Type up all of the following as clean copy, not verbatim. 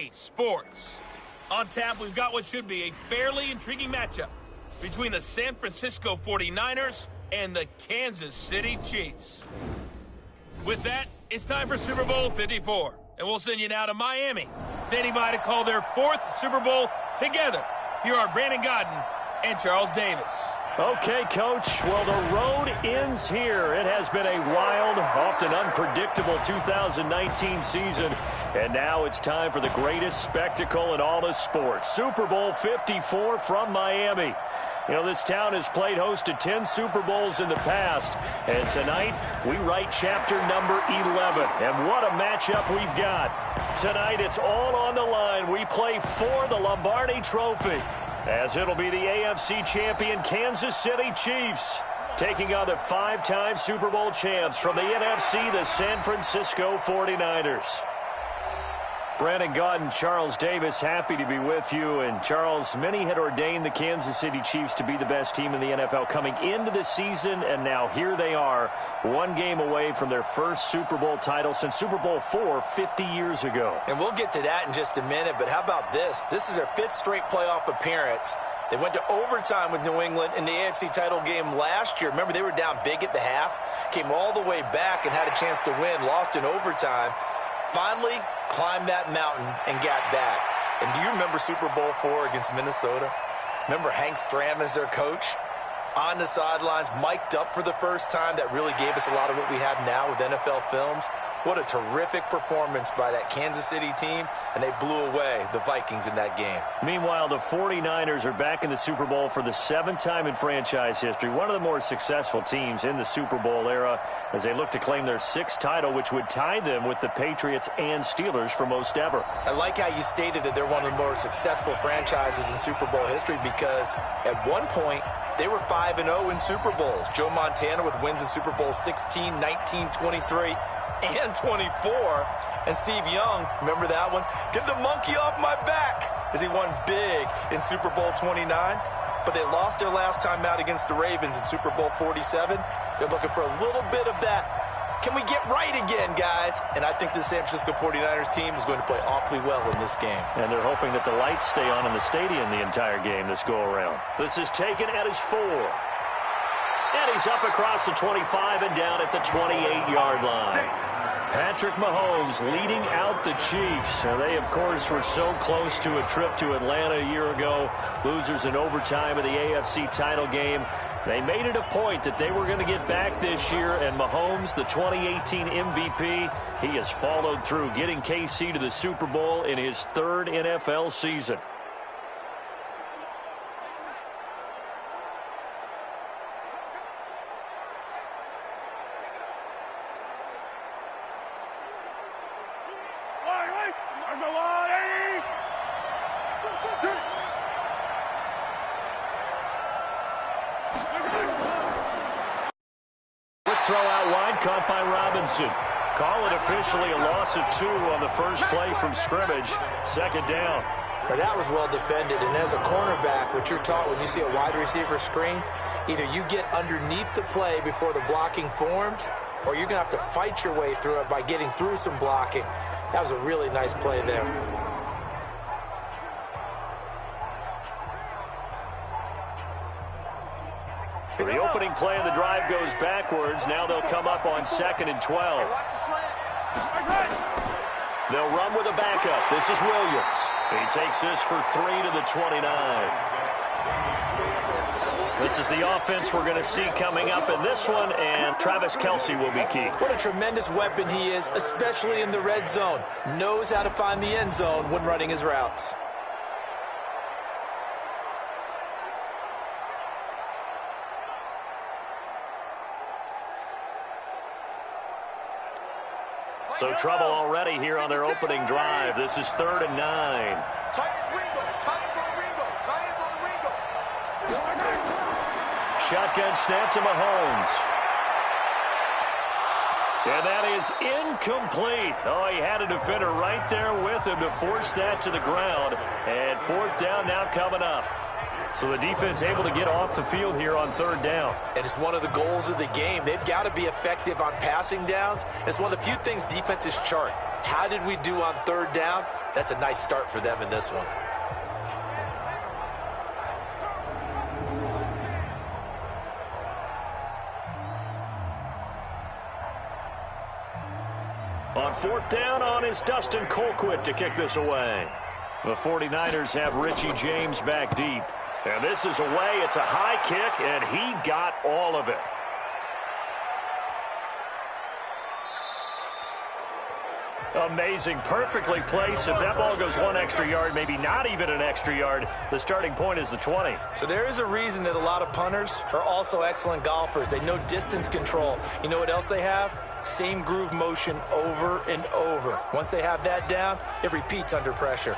EA Sports. On tap, we've got what should be a fairly intriguing matchup between the San Francisco 49ers and the Kansas City Chiefs. With that, it's time for Super Bowl 54, and we'll send you now to Miami, standing by to call their 4th Super Bowl together. Here are Brandon Gaudin and Charles Davis. Okay, Coach. Well, the road ends here. It has been a wild, often unpredictable 2019 season, and now it's time for the greatest spectacle in all of sports. Super Bowl 54 from Miami. You know, this town has played host to 10 Super Bowls in the past, and tonight we write chapter number 11. And what a matchup we've got. Tonight it's all on the line. We play for the Lombardi Trophy, as it'll be the AFC champion Kansas City Chiefs taking on the 5-time Super Bowl champs from the NFC, the San Francisco 49ers. Brandon Gaudin, Charles Davis, happy to be with you. And Charles, many had ordained the Kansas City Chiefs to be the best team in the NFL coming into the season, and now here they are, one game away from their first Super Bowl title since Super Bowl IV 50 years ago. And we'll get to that in just a minute, but how about this? This is their 5th straight playoff appearance. They went to overtime with New England in the AFC title game last year. Remember, they were down big at the half, came all the way back and had a chance to win, lost in overtime. Finally climbed that mountain and got back. And do you remember Super Bowl IV against Minnesota? Remember Hank Stram as their coach? On the sidelines, mic'd up for the first time. That really gave us a lot of what we have now with NFL films. What a terrific performance by that Kansas City team, and they blew away the Vikings in that game. Meanwhile, the 49ers are back in the Super Bowl for the 7th time in franchise history, one of the more successful teams in the Super Bowl era, as they look to claim their 6th title, which would tie them with the Patriots and Steelers for most ever. I like how you stated that they're one of the more successful franchises in Super Bowl history, because at one point, they were 5-0 in Super Bowls. Joe Montana with wins in Super Bowl 16, 19, 23, and 24. And Steve Young, remember that one? Get the monkey off my back, as he won big in Super Bowl 29. But they lost their last time out against the Ravens in Super Bowl 47. They're looking for a little bit of that. Can we get right again, guys? And I think the San Francisco 49ers team is going to play awfully well in this game. And they're hoping that the lights stay on in the stadium the entire game this go-around. This is taken at his 4. And he's up across the 25 and down at the 28-yard line. Patrick Mahomes leading out the Chiefs. Now, they, of course, were so close to a trip to Atlanta a year ago. Losers in overtime of the AFC title game. They made it a point that they were going to get back this year, and Mahomes, the 2018 MVP, he has followed through, getting KC to the Super Bowl in his 3rd NFL season. Throw out wide, caught by Robinson. Call it officially a loss of 2 on the first play from scrimmage. 2nd down. But that was well defended, and as a cornerback, what you're taught when you see a wide receiver screen, either you get underneath the play before the blocking forms, or you're going to have to fight your way through it by getting through some blocking. That was a really nice play there. The opening play of the drive goes backwards. Now they'll come up on 2nd and 12. They'll run with a backup. This is Williams. He takes this for 3 to the 29. This is the offense we're going to see coming up in this one, and Travis Kelce will be key. What a tremendous weapon he is, especially in the red zone. Knows how to find the end zone when running his routes. So trouble already here on their opening drive. This is 3rd and 9. Shotgun snap to Mahomes. And that is incomplete. Oh, he had a defender right there with him to force that to the ground. And 4th down now coming up. So the defense able to get off the field here on third down. And it's one of the goals of the game. They've got to be effective on passing downs. And it's one of the few things defenses chart. How did we do on third down? That's a nice start for them in this one. On fourth down on is Dustin Colquitt to kick this away. The 49ers have Richie James back deep. And this is away. It's a high kick, and he got all of it. Amazing. Perfectly placed. If that ball goes one extra yard, maybe not even an extra yard, the starting point is the 20. So there is a reason that a lot of punters are also excellent golfers. They know distance control. You know what else they have? Same groove motion over and over. Once they have that down, it repeats under pressure.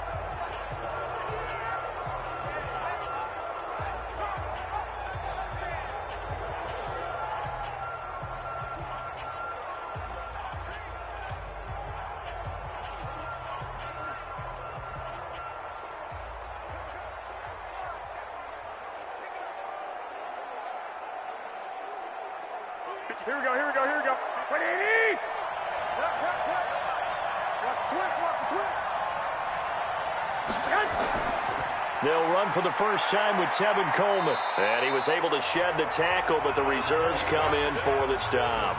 Here we go. Watch the twist. They'll run for the first time with Tevin Coleman. And he was able to shed the tackle, but the reserves come in for the stop.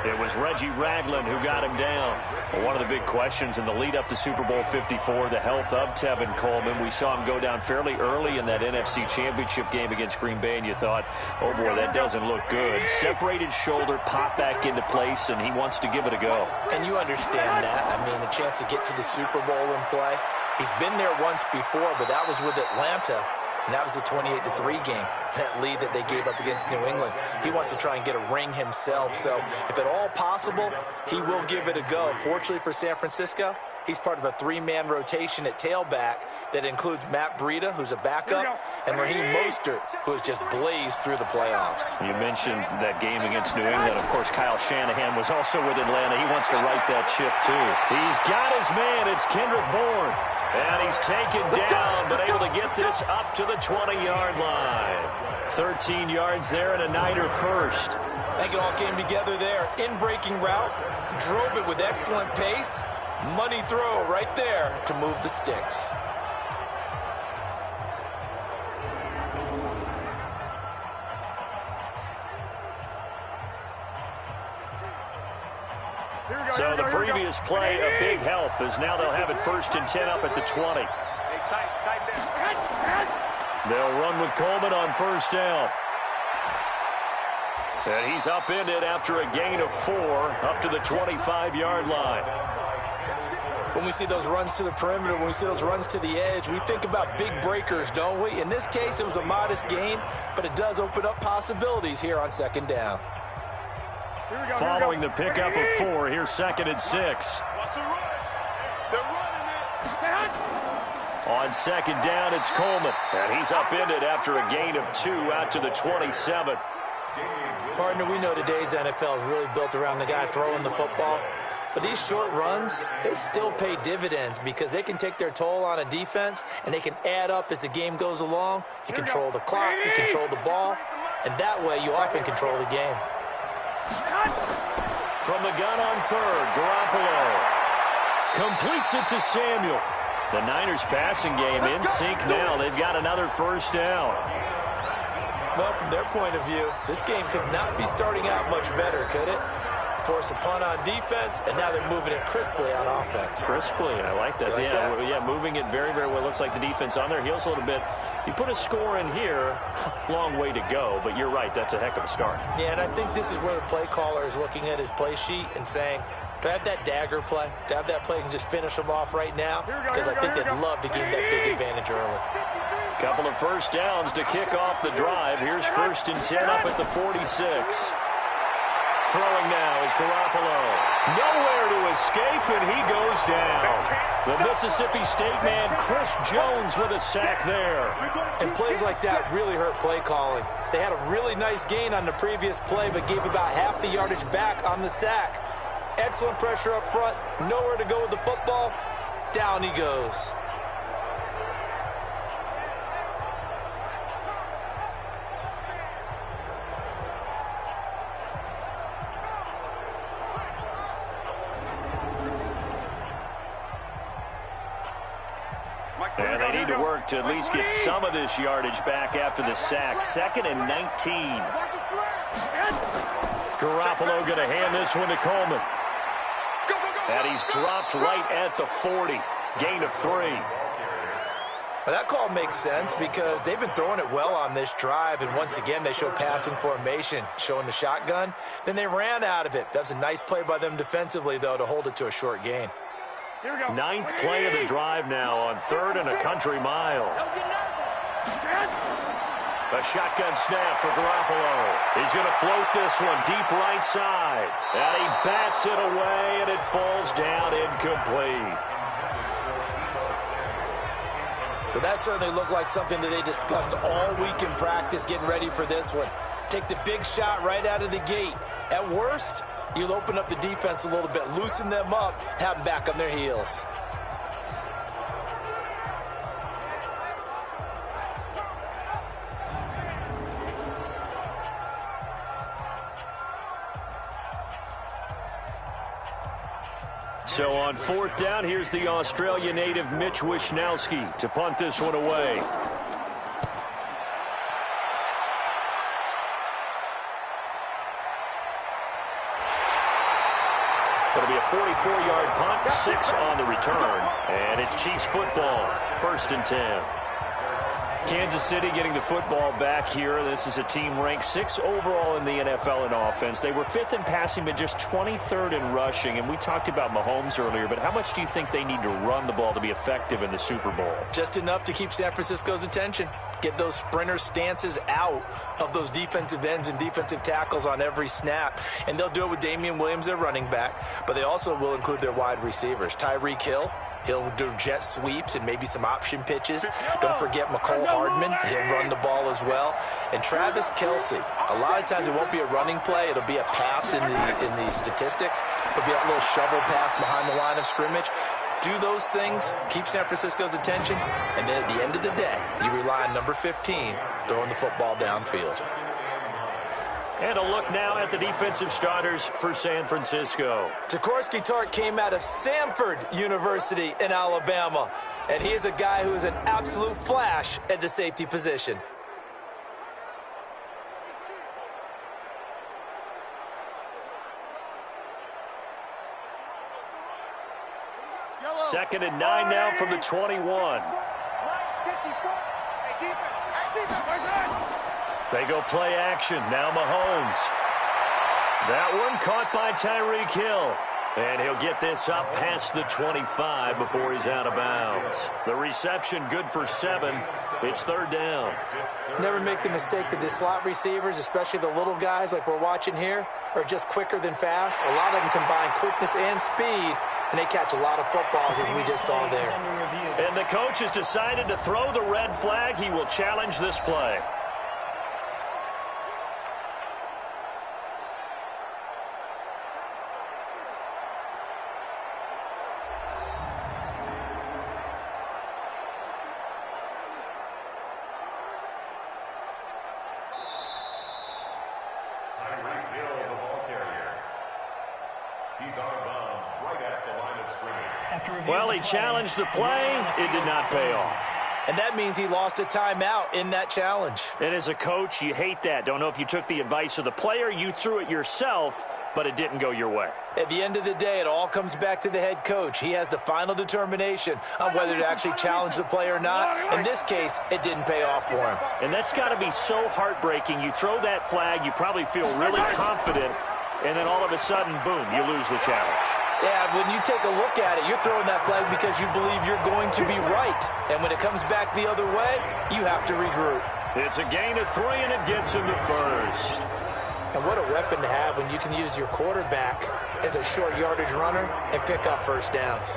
It was Reggie Ragland who got him down. Well, one of the big questions in the lead up to Super Bowl 54, the health of Tevin Coleman. We saw him go down fairly early in that NFC Championship game against Green Bay, and you thought, oh boy, that doesn't look good. Separated shoulder, pop back into place, and he wants to give it a go. And you understand that. I mean, the chance to get to the Super Bowl and play. He's been there once before, but that was with Atlanta, and that was the 28-3 game, that lead that they gave up against New England. He wants to try and get a ring himself, so if at all possible, he will give it a go. Fortunately for San Francisco, he's part of a three-man rotation at tailback that includes Matt Breida, who's a backup, and Raheem Mostert, who has just blazed through the playoffs. You mentioned that game against New England. Of course, Kyle Shanahan was also with Atlanta. He wants to right that ship, too. He's got his man. It's Kendrick Bourne. And he's taken down, but able to get this up to the 20-yard line. 13 yards there and a Niner first. I think it all came together there. In-breaking route, drove it with excellent pace. Money throw right there to move the sticks. So the previous play, a big help, as now they'll have it 1st and 10 up at the 20. They'll run with Coleman on 1st down. And he's upended after a gain of 4 up to the 25-yard line. When we see those runs to the perimeter, when we see those runs to the edge, we think about big breakers, don't we? In this case, it was a modest gain, but it does open up possibilities here on 2nd down. Following the pickup of 4, here's 2nd and 6. On 2nd down, it's Coleman. And he's upended after a gain of 2 out to the 27. Partner, we know today's NFL is really built around the guy throwing the football. But these short runs, they still pay dividends because they can take their toll on a defense, and they can add up as the game goes along. You control the clock, you control the ball, and that way you often control the game. From the gun on 3rd, Garoppolo completes it to Samuel. The Niners passing game in sync now. They've got another 1st down. Well, from their point of view, this game could not be starting out much better, could it? Force a punt on defense, and now they're moving it crisply on offense. Crisply, I like that. Yeah, moving it very, very well. Looks like the defense on their heels a little bit. You put a score in here, long way to go, but you're right, that's a heck of a start. Yeah, and I think this is where the play caller is looking at his play sheet and saying, do I have that dagger play? Do I have that play and just finish them off right now? Because I think they'd love to gain that big advantage early. Couple of 1st downs to kick off the drive. Here's 1st and 10 up at the 46. Throwing now is Garoppolo. Nowhere to escape, and he goes down. The Mississippi State man, Chris Jones, with a sack there. And plays like that really hurt play calling. They had a really nice gain on the previous play, but gave about half the yardage back on the sack. Excellent pressure up front. Nowhere to go with the football. Down he goes. And they need to work to at least get some of this yardage back after the sack. 2nd and 19. Garoppolo going to hand this one to Coleman. And he's dropped right at the 40. Gain of 3. Well, that call makes sense because they've been throwing it well on this drive, and once again they show passing formation, showing the shotgun. Then they ran out of it. That's a nice play by them defensively, though, to hold it to a short gain. 9th play of the drive now on 3rd and a country mile. A shotgun snap for Garoppolo. He's going to float this one deep right side. And he bats it away, and it falls down incomplete. Well, that certainly looked like something that they discussed all week in practice getting ready for this one. Take the big shot right out of the gate. At worst, you'll open up the defense a little bit, loosen them up, have them back on their heels. So on 4th down, here's the Australia native Mitch Wishnowsky to punt this one away. It'll be a 44-yard punt, 6 on the return, and it's Chiefs football, 1st and 10. Kansas City getting the football back here. This is a team ranked 6th overall in the NFL in offense. They were 5th in passing, but just 23rd in rushing. And we talked about Mahomes earlier, but how much do you think they need to run the ball to be effective in the Super Bowl? Just enough to keep San Francisco's attention. Get those sprinter stances out of those defensive ends and defensive tackles on every snap. And they'll do it with Damian Williams, their running back. But they also will include their wide receivers. Tyreek Hill. He'll do jet sweeps and maybe some option pitches. Don't forget McCole Hardman. He'll run the ball as well. And Travis Kelce. A lot of times it won't be a running play. It'll be a pass in the statistics. It'll be a little shovel pass behind the line of scrimmage. Do those things, keep San Francisco's attention, and then at the end of the day, you rely on number 15 throwing the football downfield. And a look now at the defensive starters for San Francisco. Jaworski Tartt came out of Samford University in Alabama. And he is a guy who is an absolute flash at the safety position. Second and 9 now from the 21. They go play action. Now Mahomes. That one caught by Tyreek Hill. And he'll get this up past the 25 before he's out of bounds. The reception good for 7. It's 3rd down. Never make the mistake that the slot receivers, especially the little guys like we're watching here, are just quicker than fast. A lot of them combine quickness and speed, and they catch a lot of footballs, as we just saw there. And the coach has decided to throw the red flag. He will challenge this play. Well, he challenged the play. It did not pay off. And that means he lost a timeout in that challenge. And as a coach, you hate that. Don't know if you took the advice of the player, you threw it yourself, but it didn't go your way. At the end of the day, it all comes back to the head coach. He has the final determination on whether to actually challenge the play or not. In this case, it didn't pay off for him. And that's got to be so heartbreaking. You throw that flag, you probably feel really confident, and then all of a sudden, boom, you lose the challenge. Yeah, when you take a look at it, you're throwing that flag because you believe you're going to be right. And when it comes back the other way, you have to regroup. It's a gain of 3, and it gets him to first. And what a weapon to have when you can use your quarterback as a short yardage runner and pick up first downs.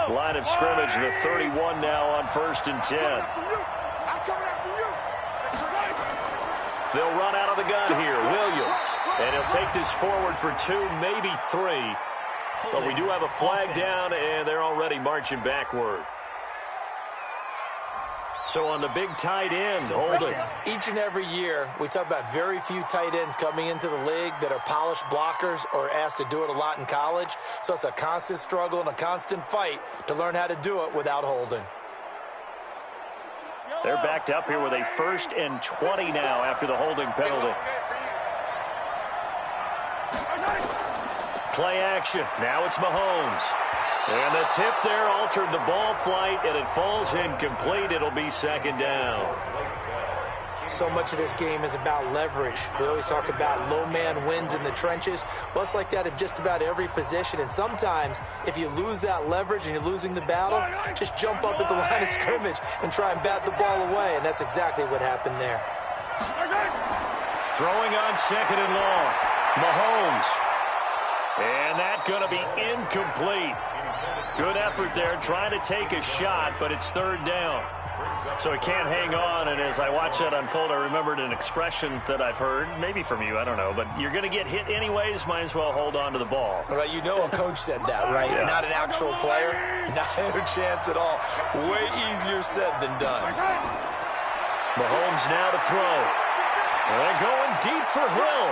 Line of scrimmage, the 31 now on 1st and 10. They'll run out of the gun here. Williams. And he'll take this forward for 2, maybe 3. But we do have a flag down, and they're already marching backward. So on the big tight end, Holden. Each and every year, we talk about very few tight ends coming into the league that are polished blockers or asked to do it a lot in college. So it's a constant struggle and a constant fight to learn how to do it without Holden. They're backed up here with a 1st and 20 now after the holding penalty. Play action. Now it's Mahomes. And the tip there altered the ball flight, and it falls incomplete. It'll be 2nd down. So much of this game is about leverage. We always talk about low man wins in the trenches. Well, it's like that in just about every position. And sometimes, if you lose that leverage and you're losing the battle, just jump up at the line of scrimmage and try and bat the ball away. And that's exactly what happened there. Throwing on 2nd and long. Mahomes. And that's going to be incomplete. Good effort there, trying to take a shot, but it's 3rd down. So he can't hang on, and as I watch that unfold, I remembered an expression that I've heard, maybe from you, I don't know, but you're going to get hit anyways, might as well hold on to the ball. Right, you know a coach said that, right? Yeah. Not an actual player. Not a chance at all. Way easier said than done. Mahomes now to throw. And they're going deep for Hill.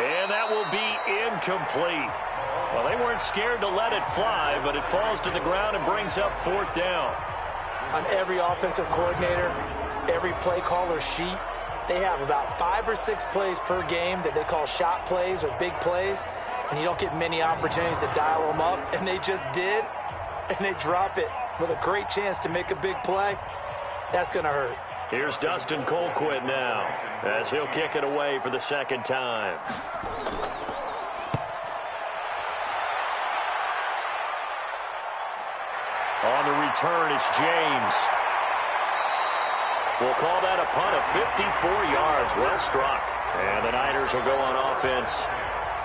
And that will be incomplete. Well, they weren't scared to let it fly, but it falls to the ground and brings up 4th down. On every offensive coordinator, every play caller sheet, they have about 5 or 6 plays per game that they call shot plays or big plays, and you don't get many opportunities to dial them up, and they just did, and they drop it with a great chance to make a big play. That's going to hurt. Here's Dustin Colquitt now, as he'll kick it away for the 2nd time. On the return, it's James. We'll call that a punt of 54 yards. Well struck. And the Niners will go on offense.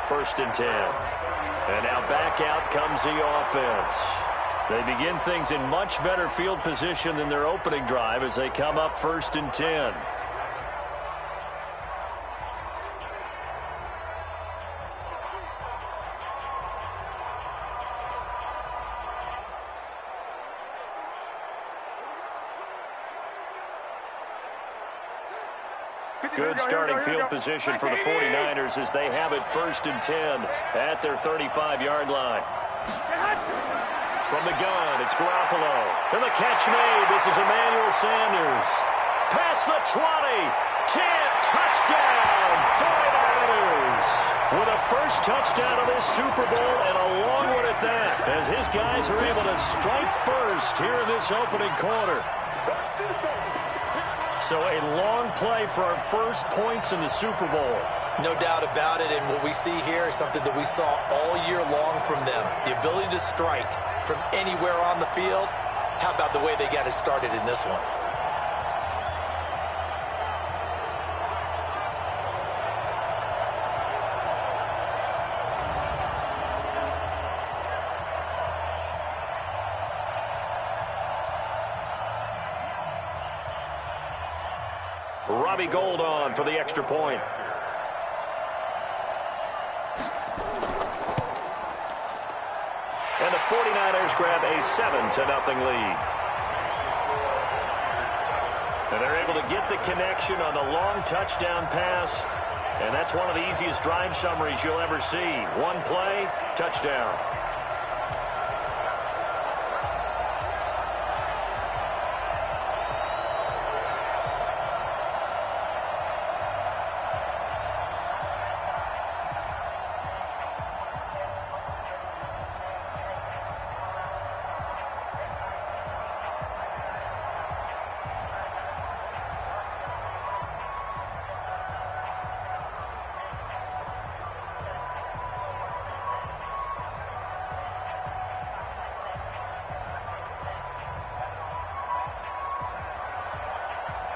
1st and 10. And now back out comes the offense. They begin things in much better field position than their opening drive as they come up 1st and 10. Good starting field position for the 49ers as they have it 1st and 10 at their 35-yard line. From the gun, it's Garoppolo. And the catch made. This is Emmanuel Sanders. Past the 20. 10. Touchdown. 49ers. With a first touchdown of this Super Bowl and a long one at that, as his guys are able to strike first here in this opening quarter. So a long play for our first points in the Super Bowl. No doubt about it, and what we see here is something that we saw all year long from them. The ability to strike from anywhere on the field. How about the way they got it started in this one? Robbie Gould on for the extra point. And the 49ers grab a 7-0 lead. And they're able to get the connection on the long touchdown pass. And that's one of the easiest drive summaries you'll ever see. One play, touchdown.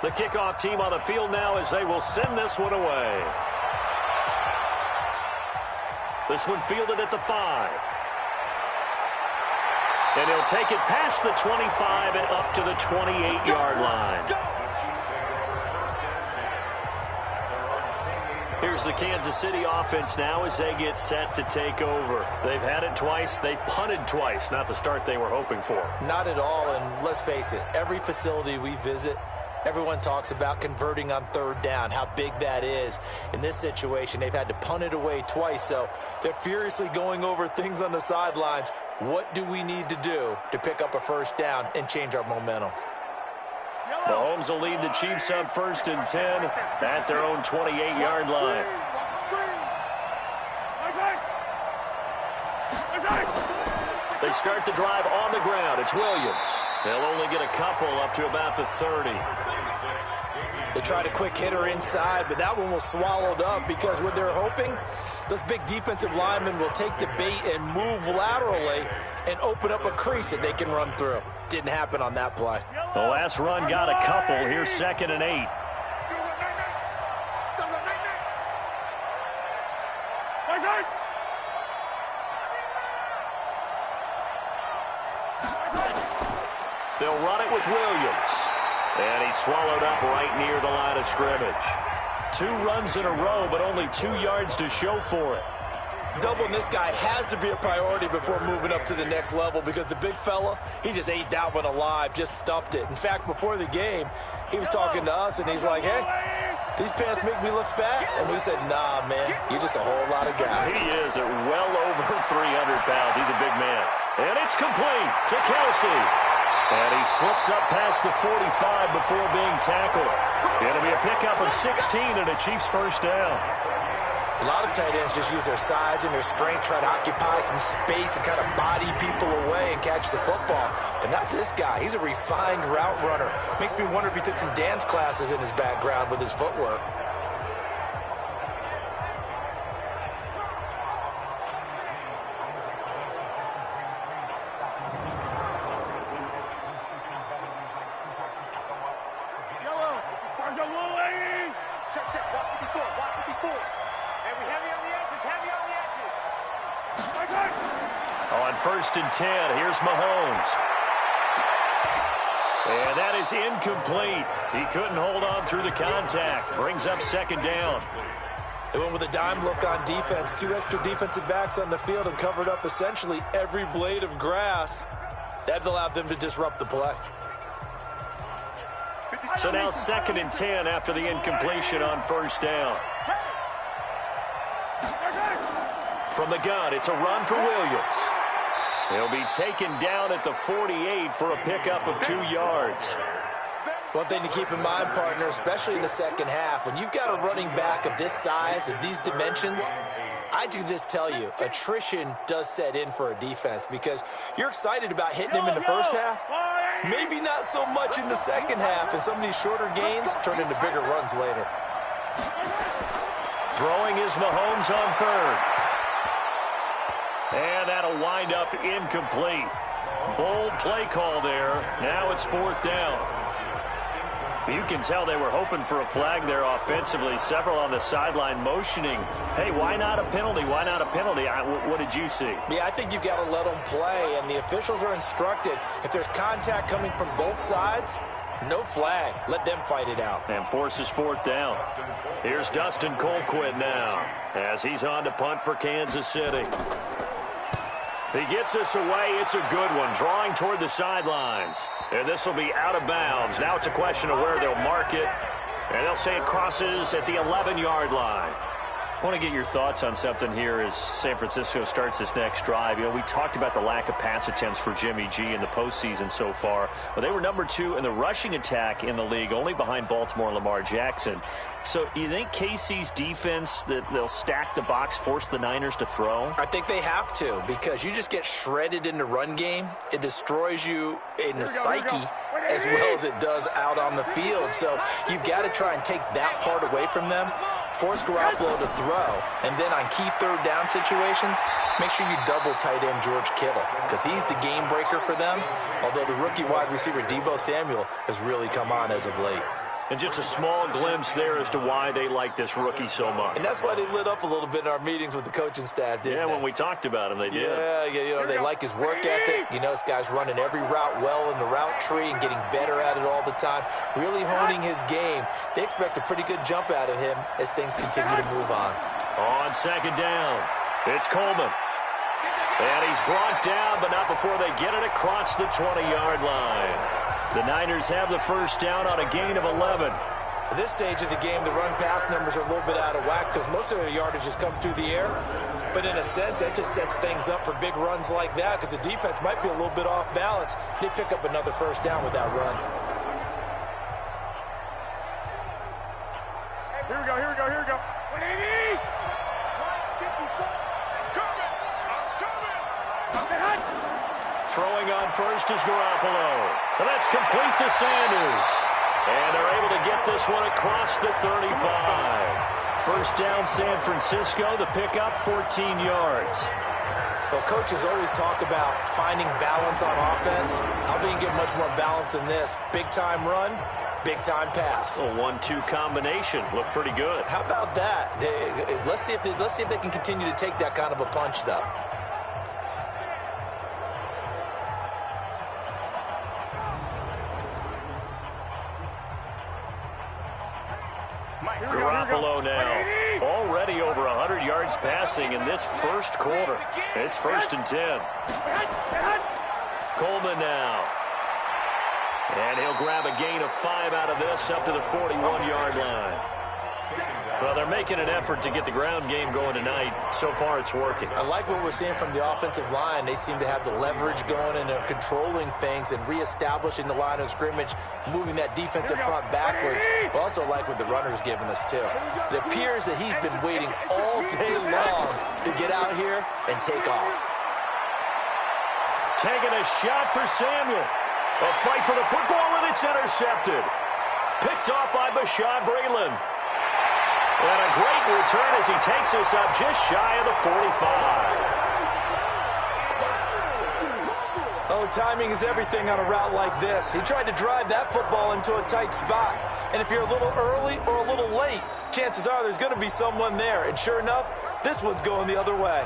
The kickoff team on the field now as they will send this one away. This one fielded at the 5. And he'll take it past the 25 and up to the 28-yard line. Here's the Kansas City offense now as they get set to take over. They've had it twice. They've punted twice. Not the start they were hoping for. Not at all, and let's face it, every facility we visit, everyone talks about converting on third down, how big that is. In this situation, they've had to punt it away twice, so they're furiously going over things on the sidelines. What do we need to do to pick up a first down and change our momentum? Mahomes will lead the Chiefs up 1st and 10 at their own 28-yard line. They start the drive on the ground. It's Williams. They'll only get a couple up to about the 30. They tried a quick hitter inside, but that one was swallowed up because what they're hoping, those big defensive linemen will take the bait and move laterally and open up a crease that they can run through. Didn't happen on that play. The last run got a couple. Here's 2nd and 8. They'll run it with Williams. And he's swallowed up right near the line of scrimmage. 2 runs in a row, but only 2 yards to show for it. Doubling this guy has to be a priority before moving up to the next level because the big fella, he just ate that one alive, just stuffed it. In fact, before the game, he was talking to us, and he's like, hey, these pants make me look fat? And we said, nah, man, you're just a whole lot of guy. He is at well over 300 pounds. He's a big man. And it's complete to Kelsey. And he slips up past the 45 before being tackled. It'll be a pickup of 16 and a Chiefs first down. A lot of tight ends just use their size and their strength, try to occupy some space and kind of body people away and catch the football. But not this guy. He's a refined route runner. Makes me wonder if he took some dance classes in his background with his footwork. On 1st and 10, here's Mahomes. And that is incomplete. He couldn't hold on through the contact. Brings up 2nd down. They went with a dime look on defense. 2 extra defensive backs on the field and covered up essentially every blade of grass. That allowed them to disrupt the play. So now 2nd and 10 after the incompletion on 1st down. From the gun, it's a run for Williams. He'll be taken down at the 48 for a pickup of 2 yards. One thing to keep in mind, partner, especially in the second half, when you've got a running back of this size, of these dimensions, I can just tell you, attrition does set in for a defense because you're excited about hitting him in the first half, maybe not so much in the second half, and some of these shorter gains turn into bigger runs later. Throwing is Mahomes on 3rd. And that'll wind up incomplete. Bold play call there. Now it's 4th down. You can tell they were hoping for a flag there offensively. Several on the sideline motioning, hey, why not a penalty? Why not a penalty? What did you see? Yeah, I think you've got to let them play, and the officials are instructed. If there's contact coming from both sides, no flag. Let them fight it out. And forces 4th down. Here's Dustin Colquitt now as he's on to punt for Kansas City. He gets this away. It's a good one. Drawing toward the sidelines. And this will be out of bounds. Now it's a question of where they'll mark it. And they'll say it crosses at the 11-yard line. I want to get your thoughts on something here as San Francisco starts this next drive. You know, we talked about the lack of pass attempts for Jimmy G in the postseason so far. But they were number 2 in the rushing attack in the league, only behind Baltimore and Lamar Jackson. So you think KC's defense, that they'll stack the box, force the Niners to throw? I think they have to, because you just get shredded in the run game. It destroys you in the psyche as well as it does out on the field. So you've got to try and take that part away from them. Force Garoppolo to throw, and then on key third down situations, make sure you double tight end George Kittle, because he's the game breaker for them, although the rookie wide receiver Deebo Samuel has really come on as of late. And just a small glimpse there as to why they like this rookie so much. And that's why they lit up a little bit in our meetings with the coaching staff, didn't they? Yeah, when we talked about him, they did. Yeah, they like his work ethic. This guy's running every route well in the route tree and getting better at it all the time, really honing his game. They expect a pretty good jump out of him as things continue to move on. On second down, it's Coleman. And he's brought down, but not before they get it across the 20-yard line. The Niners have the first down on a gain of 11. At this stage of the game, the run-pass numbers are a little bit out of whack because most of their yardage has come through the air. But in a sense, that just sets things up for big runs like that because the defense might be a little bit off balance. They pick up another first down with that run. Here we go, here we go, here we go. 180! Throwing on first is Garoppolo. And that's complete to Sanders. And they're able to get this one across the 35. First down, San Francisco. The pickup, 14 yards. Well, coaches always talk about finding balance on offense. How do you get much more balance than this? Big-time run, big-time pass. A 1-2 combination. Looked pretty good. How about that? Let's see if they can continue to take that kind of a punch, though. Garoppolo now, already over 100 yards passing in this first quarter. It's 1st and 10. Coleman now. And he'll grab a gain of 5 out of this up to the 41-yard line. Well, they're making an effort to get the ground game going tonight. So far, it's working. I like what we're seeing from the offensive line. They seem to have the leverage going and they're controlling things and reestablishing the line of scrimmage, moving that defensive front backwards. But also like what the runner's giving us, too. It appears that he's been waiting all day long to get out here and take off. Taking a shot for Samuel. A fight for the football, and it's intercepted. Picked off by Bashaud Breeland. And a great return as he takes this up just shy of the 45. Oh, timing is everything on a route like this. He tried to drive that football into a tight spot. And if you're a little early or a little late, chances are there's going to be someone there. And sure enough, this one's going the other way.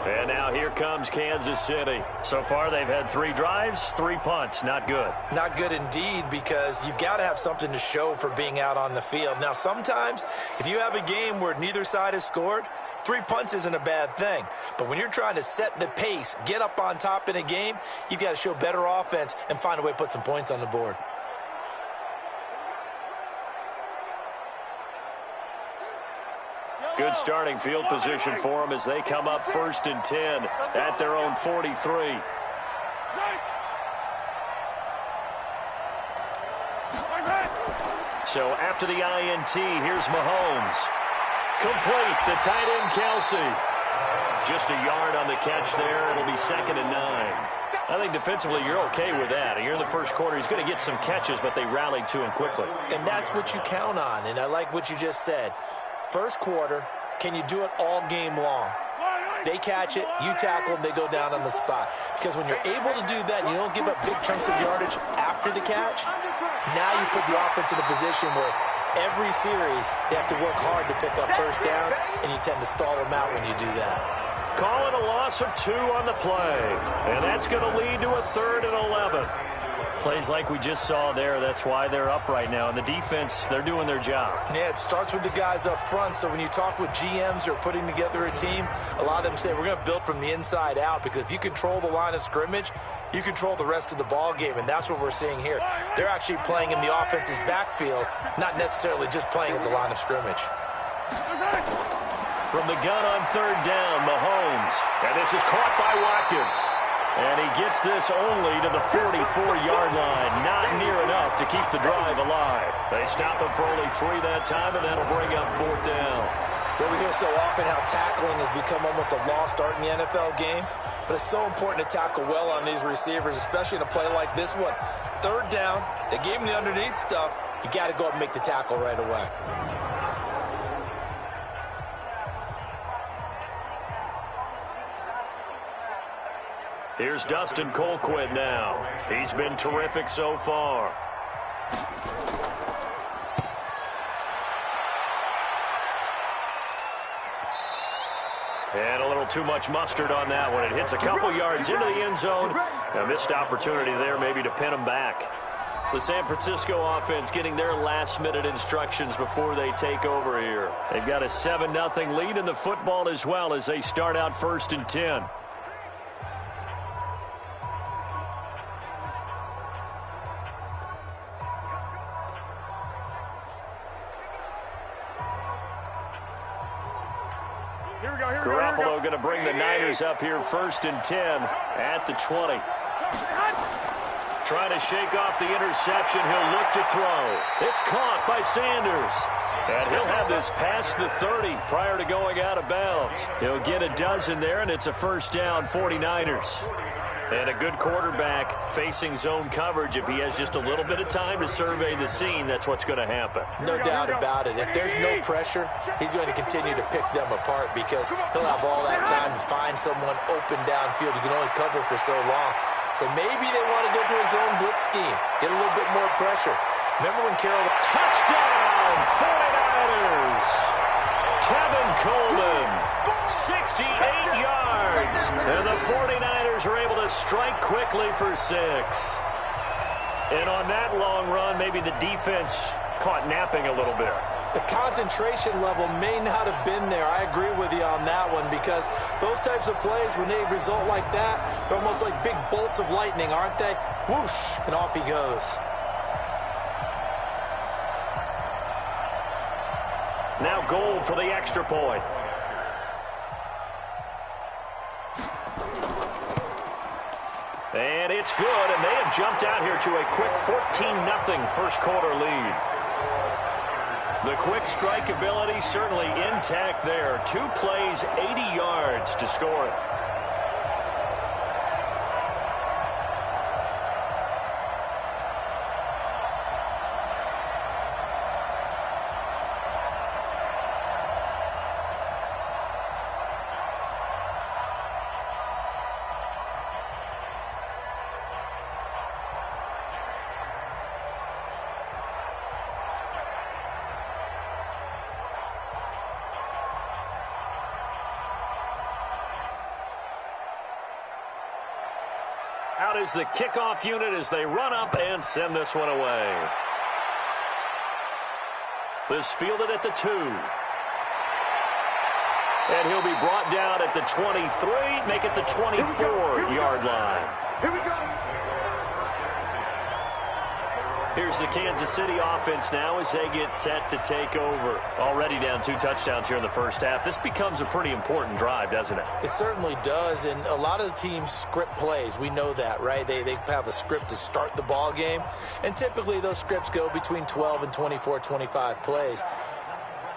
And now here comes Kansas City. So far, they've had 3 drives, 3 punts. Not good. Not good indeed, because you've got to have something to show for being out on the field. Now, sometimes, if you have a game where neither side has scored, 3 punts isn't a bad thing. But when you're trying to set the pace, get up on top in a game, you've got to show better offense and find a way to put some points on the board. Good starting field position for them as they come up 1st and 10 at their own 43. So after the INT, here's Mahomes. Complete, the tight end Kelsey. Just a yard on the catch there. It'll be 2nd and 9. I think defensively you're okay with that. You're in the first quarter. He's going to get some catches, but they rallied to him quickly. And that's what you count on, and I like what you just said. First quarter, can you do it all game long? They catch it, you tackle them, they go down on the spot. Because when you're able to do that and you don't give up big chunks of yardage after the catch, now you put the offense in a position where every series they have to work hard to pick up first downs, and you tend to stall them out when you do that. Call it a loss of 2 on the play. And that's going to lead to a 3rd and 11. Plays like we just saw there, that's why they're up right now. And the defense, they're doing their job. Yeah, it starts with the guys up front. So when you talk with GMs who are putting together a team, a lot of them say we're going to build from the inside out, because if you control the line of scrimmage, you control the rest of the ball game, and that's what we're seeing here. They're actually playing in the offense's backfield, not necessarily just playing at the line of scrimmage. From the gun on 3rd down, Mahomes. And this is caught by Watkins. And he gets this only to the 44-yard line. Not near enough to keep the drive alive. They stop him for only 3 that time, and that'll bring up 4th down. Well, we hear so often how tackling has become almost a lost art in the NFL game. But it's so important to tackle well on these receivers, especially in a play like this one. 3rd down, they gave him the underneath stuff. You got to go up and make the tackle right away. Here's Dustin Colquitt now. He's been terrific so far. And a little too much mustard on that one. It hits a couple yards into the end zone. A missed opportunity there maybe to pin him back. The San Francisco offense getting their last-minute instructions before they take over here. They've got a 7-0 lead in the football as well as they start out 1st and 10. Garoppolo going to bring the Niners up here 1st and 10 at the 20. Trying to shake off the interception. He'll look to throw. It's caught by Sanders. And he'll have this past the 30 prior to going out of bounds. He'll get a dozen there, and it's a 1st down, 49ers. And a good quarterback facing zone coverage. If he has just a little bit of time to survey the scene, that's what's going to happen. No doubt about it. If there's no pressure, he's going to continue to pick them apart because he'll have all that time to find someone open downfield. You can only cover for so long. So maybe they want to go to a zone blitz scheme, get a little bit more pressure. Remember when Carroll... Touchdown, 49ers! Tevin Coleman, 68 yards. And the 49ers are able to strike quickly for 6. And on that long run, maybe the defense caught napping a little bit. The concentration level may not have been there. I agree with you on that one because those types of plays, when they result like that, they're almost like big bolts of lightning, aren't they? Whoosh, and off he goes. Now Gold for the extra point. And it's good, and they have jumped out here to a quick 14-0 first quarter lead. The quick strike ability certainly intact there. 2 plays, 80 yards to score it. Out is the kickoff unit as they run up and send this one away. This fielded at the 2. And he'll be brought down at the 23, make it the 24-yard line. Here we go. Here's the Kansas City offense now as they get set to take over. Already down 2 touchdowns here in the first half. This becomes a pretty important drive, doesn't it? It certainly does, and a lot of the teams script plays. We know that, right? They have a script to start the ball game, and typically those scripts go between 12 and 24, 25 plays.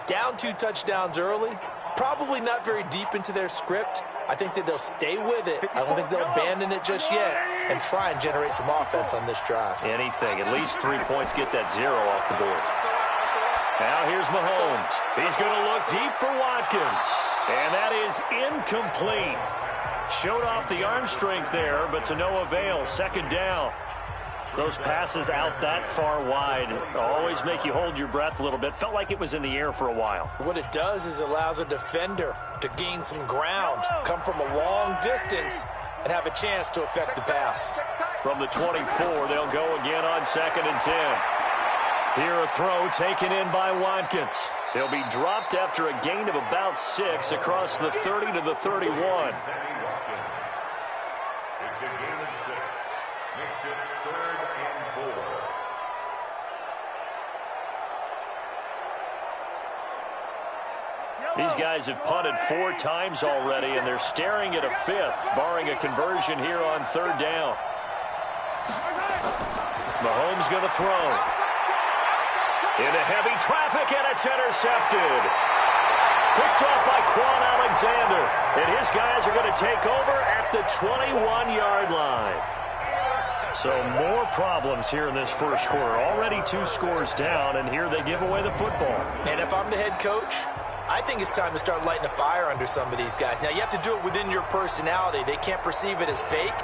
Down 2 touchdowns early, probably not very deep into their script. I think that they'll stay with it. I don't think they'll abandon it just yet and try and generate some offense on this drive. Anything. At least 3 points, get that 0 off the board. Now here's Mahomes. He's going to look deep for Watkins. And that is incomplete. Showed off the arm strength there, but to no avail. 2nd down. Those passes out that far wide always make you hold your breath a little bit. Felt like it was in the air for a while. What it does is allows a defender to gain some ground, come from a long distance, and have a chance to affect the pass. From the 24, they'll go again on 2nd and 10. Here a throw taken in by Watkins. He'll be dropped after a gain of about 6 across the 30 to the 31. It's a gain of 6. Makes it 3rd and 4. These guys have punted 4 times already, and they're staring at a 5th, barring a conversion here on 3rd down. Mahomes going to throw. Into heavy traffic, and it's intercepted. Picked off by Quan Alexander. And his guys are going to take over at the 21-yard line. So more problems here in this first quarter. Already 2 scores down, and here they give away the football. And if I'm the head coach, I think it's time to start lighting a fire under some of these guys. Now, you have to do it within your personality. They can't perceive it as fake.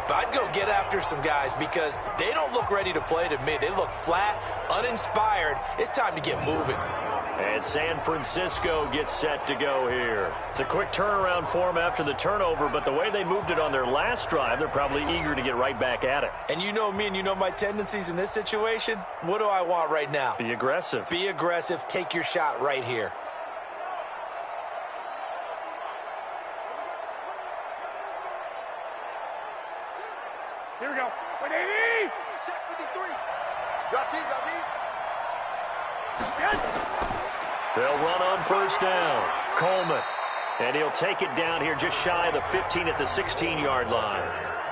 But I'd go get after some guys because they don't look ready to play to me. They look flat, uninspired. It's time to get moving. And San Francisco gets set to go here. It's a quick turnaround for them after the turnover, but the way they moved it on their last drive, they're probably eager to get right back at it. And you know me and you know my tendencies in this situation. What do I want right now? Be aggressive. Be aggressive. Take your shot right here. Here we go. 180. Check 53. Drop deep, drop deep. They'll run on first down. Coleman. And he'll take it down here just shy of the 15 at the 16-yard line.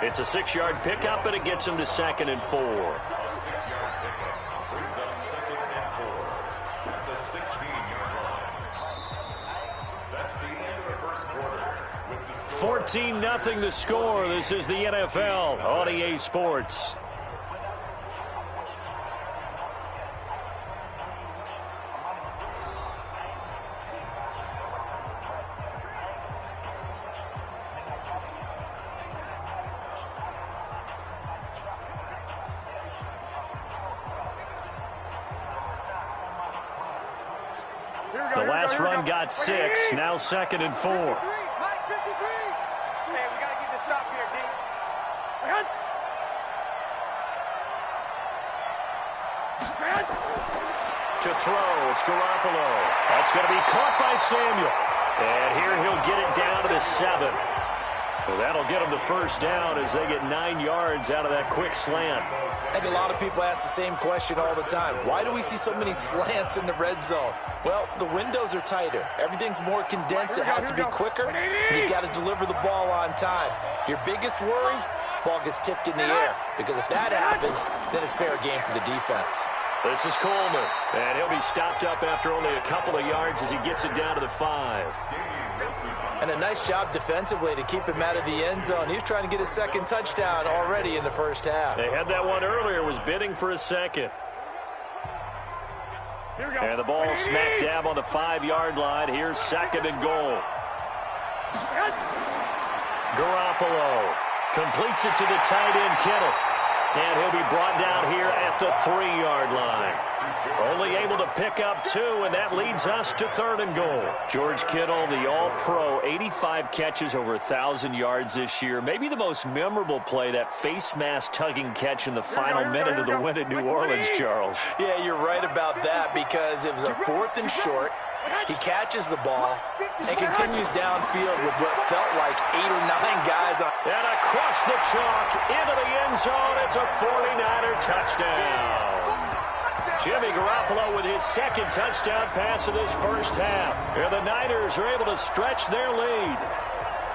It's a 6-yard pickup, and it gets him to 2nd and 4. A 6-yard pickup brings up 2nd and 4 at the 16-yard line. That's the end of the first quarter. 14-0 the score. This is the NFL on EA Sports. The last run got 6. Now 2nd and 4. Hey, we got to get this stop here, D. To throw, it's Garoppolo. That's going to be caught by Samuel. And here he'll get it down to the 7. Well, that'll get him the first down as they get 9 yards out of that quick slant. I think a lot of people ask the same question all the time. Why do we see so many slants in the red zone? Well, the windows are tighter. Everything's more condensed. It has to be quicker. And you got to deliver the ball on time. Your biggest worry? Ball gets tipped in the air. Because if that happens, then it's fair game for the defense. This is Coleman. And he'll be stopped up after only a couple of yards as he gets it down to the 5. And a nice job defensively to keep him out of the end zone. He was trying to get his 2nd touchdown already in the first half. They had that one earlier, was bidding for a 2nd. Here we go. And the ball smack dab on the 5-yard line. Here's 2nd and goal. Garoppolo completes it to the tight end, Kittle. And he'll be brought down here at the 3-yard line. Only able to pick up 2, and that leads us to 3rd and goal. George Kittle, the All-Pro, 85 catches, over 1,000 yards this year. Maybe the most memorable play, that face mask tugging catch in the final minute of the win at New Orleans, Charles. Yeah, you're right about that because it was a 4th and short. He catches the ball and continues downfield with what felt like 8 or 9 guys on. And across the chalk into the end zone, it's a 49er touchdown. Jimmy Garoppolo with his 2nd touchdown pass of this first half. And the Niners are able to stretch their lead.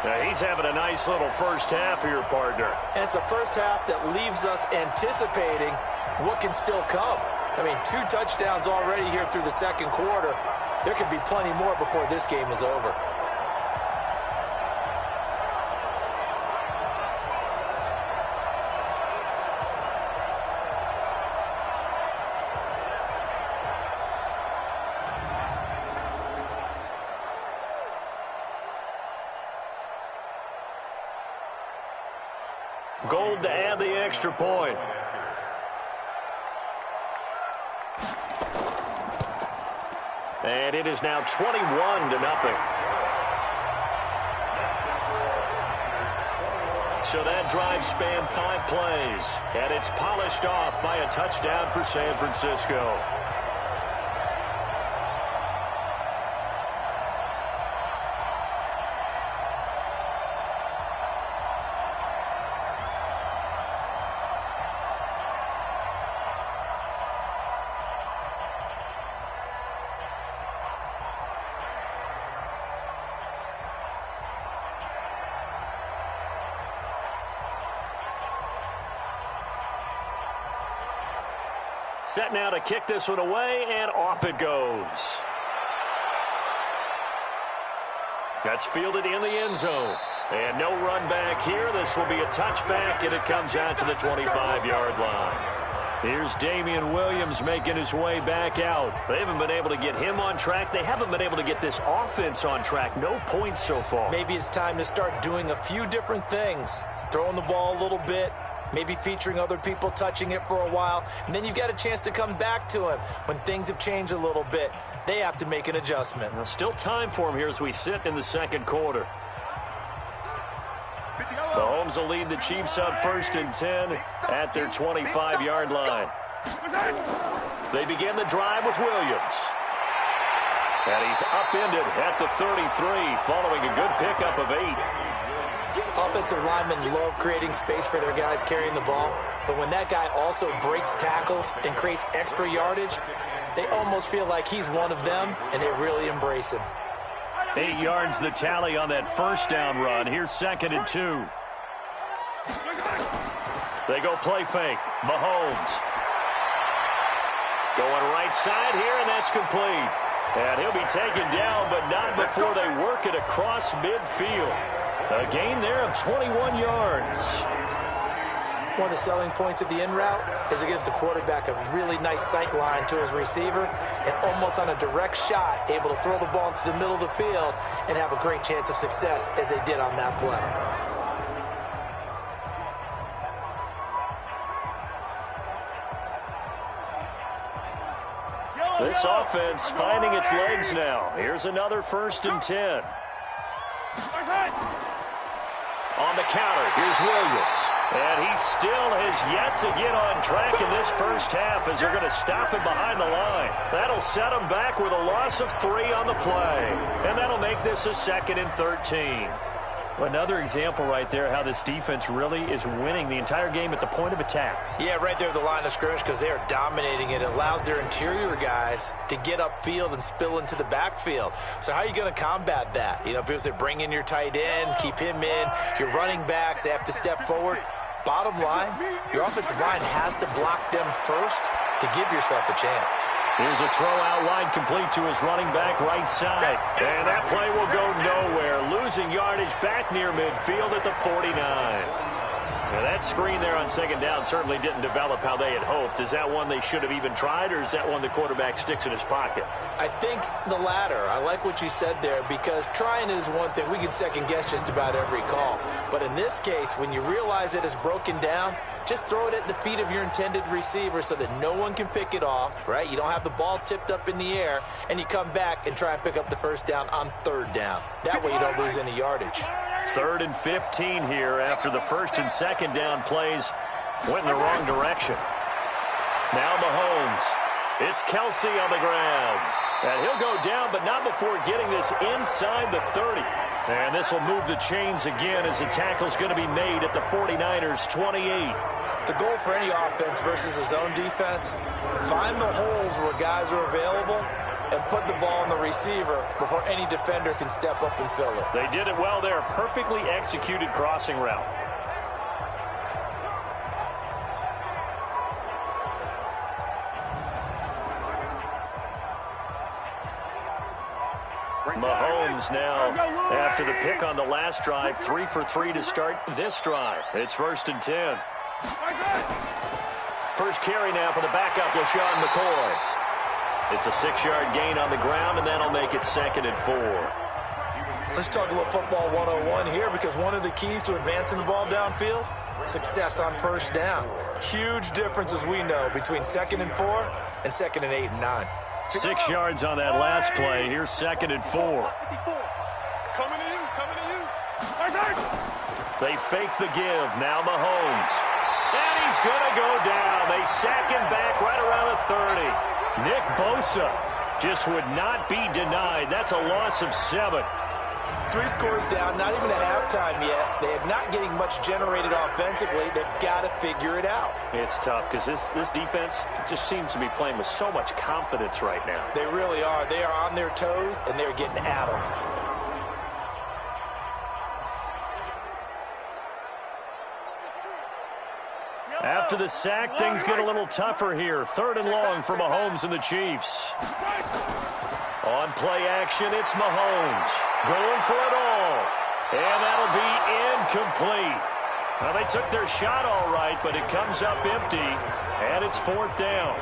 Now, he's having a nice little first half for your partner. And it's a first half that leaves us anticipating what can still come. I mean, 2 touchdowns already here through the 2nd quarter. There could be plenty more before this game is over. Gold to add the extra point. And it is now 21-0. So that drive spanned 5 plays, and it's polished off by a touchdown for San Francisco. Set now to kick this one away, and off it goes. That's fielded in the end zone. And no run back here. This will be a touchback, and it comes out to the 25-yard line. Here's Damian Williams making his way back out. They haven't been able to get him on track. They haven't been able to get this offense on track. No points so far. Maybe it's time to start doing a few different things. Throwing the ball a little bit, maybe featuring other people touching it for a while, and then you've got a chance to come back to him when things have changed a little bit. They have to make an adjustment. Well, still time for him here as we sit in the second quarter. Mahomes will lead the Chiefs up 1st and 10 at their 25-yard line. They begin the drive with Williams. And he's upended at the 33 following a good pickup of 8. Offensive linemen love creating space for their guys carrying the ball, but when that guy also breaks tackles and creates extra yardage, they almost feel like he's one of them, and they really embrace him. 8 yards the tally on that first down run. Here's 2nd and 2. They go play fake. Mahomes. Going right side here, and that's complete. And he'll be taken down, but not before they work it across midfield. A gain there of 21 yards. One of the selling points of the in route is it gives the quarterback a really nice sight line to his receiver and almost on a direct shot able to throw the ball into the middle of the field and have a great chance of success as they did on that play. This offense finding its legs now. Here's another 1st and 10. On the counter, here's Williams. And he still has yet to get on track in this first half as they're going to stop him behind the line. That'll set him back with a loss of 3 on the play. And that'll make this a 2nd and 13. Another example right there how this defense really is winning the entire game at the point of attack. Yeah, right there at the line of scrimmage because they are dominating it. It allows their interior guys to get upfield and spill into the backfield. So how are you going to combat that? You know, because they bring in your tight end, keep him in. Your running backs, they have to step forward. Bottom line, your offensive line has to block them first to give yourself a chance. Here's a throw out wide complete to his running back right side. And that play will go nowhere. Losing yardage back near midfield at the 49. Now that screen there on 2nd down certainly didn't develop how they had hoped. Is that one they should have even tried, or is that one the quarterback sticks in his pocket? I think the latter. I like what you said there because trying is one thing. We can second guess just about every call. But in this case, when you realize it is broken down, just throw it at the feet of your intended receiver so that no one can pick it off, right? You don't have the ball tipped up in the air, and you come back and try and pick up the 1st down on 3rd down. That way you don't lose any yardage. 3rd and 15 here after the 1st and 2nd down plays went in the wrong direction. Now Mahomes. It's Kelsey on the ground. And he'll go down, but not before getting this inside the 30. And this will move the chains again as the tackle's going to be made at the 49ers' 28. The goal for any offense versus a zone defense, find the holes where guys are available and put the ball on the receiver before any defender can step up and fill it. They did it well there. Perfectly executed crossing route. Mahomes now, after the pick on the last drive, 3 for 3 to start this drive. It's 1st and 10. First carry now for the backup, LaShawn McCoy. It's a 6-yard gain on the ground, and that'll make it 2nd and 4. Let's talk a little football 101 here because one of the keys to advancing the ball downfield, success on 1st down. Huge difference, as we know, between 2nd and 4 and 2nd and 8 and 9. 6 yards on that last play. Here's 2nd and 4. Coming to you, coming to you. They fake the give. Now Mahomes. And he's going to go down. They sack him back right around the 30. Nick Bosa just would not be denied. That's a loss of 7. 3 scores down, not even at halftime yet. They are not getting much generated offensively. They've got to figure it out. It's tough because this defense just seems to be playing with so much confidence right now. They really are. They are on their toes, and they're getting at them. After the sack, things get a little tougher here. 3rd and long for Mahomes and the Chiefs. On play action, it's Mahomes. Going for it all. And that'll be incomplete. Well, they took their shot all right, but it comes up empty, and it's 4th down.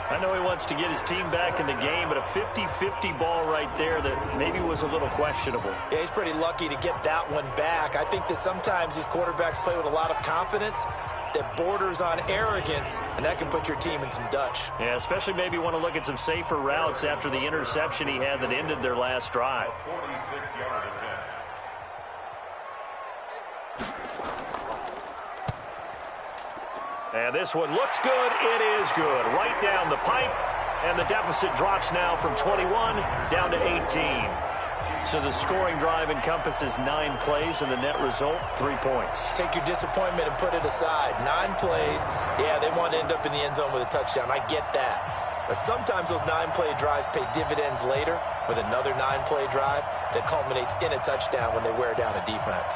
I know he wants to get his team back in the game, but a 50-50 ball right there that maybe was a little questionable. Yeah, he's pretty lucky to get that one back. I think that sometimes these quarterbacks play with a lot of confidence that borders on arrogance, and that can put your team in some Dutch. Yeah, especially maybe want to look at some safer routes after the interception he had that ended their last drive. 46-yard attempt. And this one looks good. It is good. Right down the pipe. And the deficit drops now from 21 down to 18. So the scoring drive encompasses 9 plays, and the net result, 3 points. Take your disappointment and put it aside. 9 plays. Yeah, they want to end up in the end zone with a touchdown. I get that. But sometimes those 9-play drives pay dividends later with another 9-play drive that culminates in a touchdown when they wear down a defense.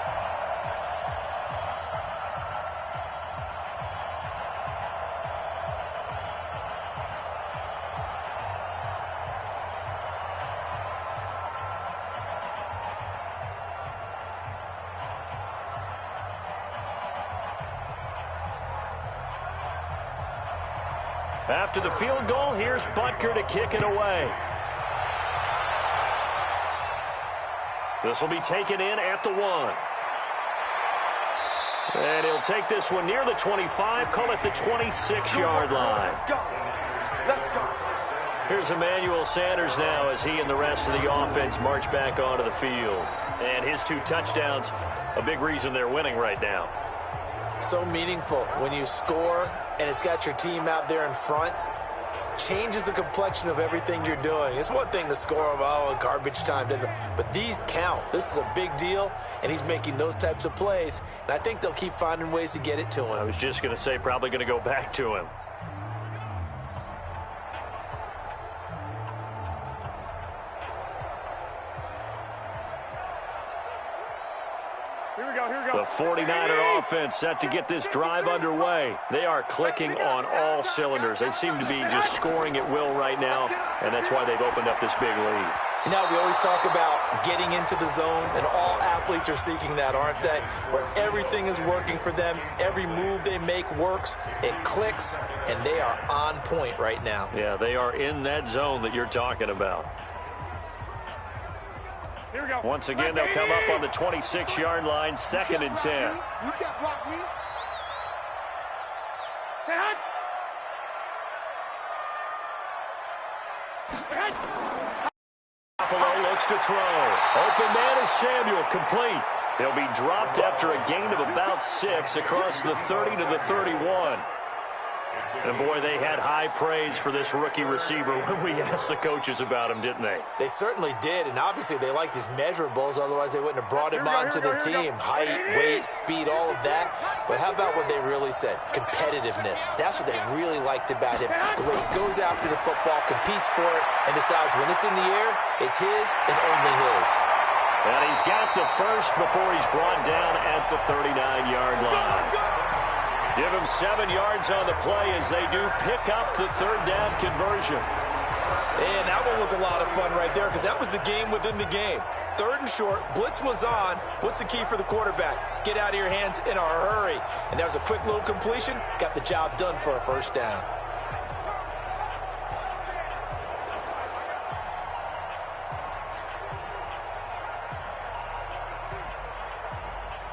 After the field goal, here's Butker to kick it away. This will be taken in at the 1. And he'll take this one near the 25, call it the 26-yard line. Let's go. Here's Emmanuel Sanders now as he and the rest of the offense march back onto the field. And his 2 touchdowns, a big reason they're winning right now. So meaningful when you score and it's got your team out there in front. Changes the complexion of everything you're doing. It's one thing to score, garbage time, but these count. This is a big deal, and he's making those types of plays, and I think they'll keep finding ways to get it to him. I was just going to say probably going to go back to him. The 49er offense set to get this drive underway. They are clicking on all cylinders. They seem to be just scoring at will right now, and that's why they've opened up this big lead. You know, we always talk about getting into the zone, and all athletes are seeking that, aren't they? Where everything is working for them, every move they make works, it clicks, and they are on point right now. Yeah, they are in that zone that you're talking about. Here we go. Once again, they'll come up on the 26-yard line, 2nd and 10. You can't block me. Say hut. Buffalo looks to throw. Open man is Samuel, complete. He'll be dropped after a gain of about 6 across the 30 to the 31. And, boy, they had high praise for this rookie receiver when we asked the coaches about him, didn't they? They certainly did, and obviously they liked his measurables, otherwise they wouldn't have brought him onto the team. Height, weight, speed, all of that. But how about what they really said? Competitiveness. That's what they really liked about him. The way he goes after the football, competes for it, and decides when it's in the air, it's his and only his. And he's got the first before he's brought down at the 39-yard line. Give him 7 yards on the play as they do pick up the 3rd down conversion. And that one was a lot of fun right there because that was the game within the game. 3rd and short, blitz was on. What's the key for the quarterback? Get out of your hands in a hurry. And that was a quick little completion. Got the job done for a 1st down.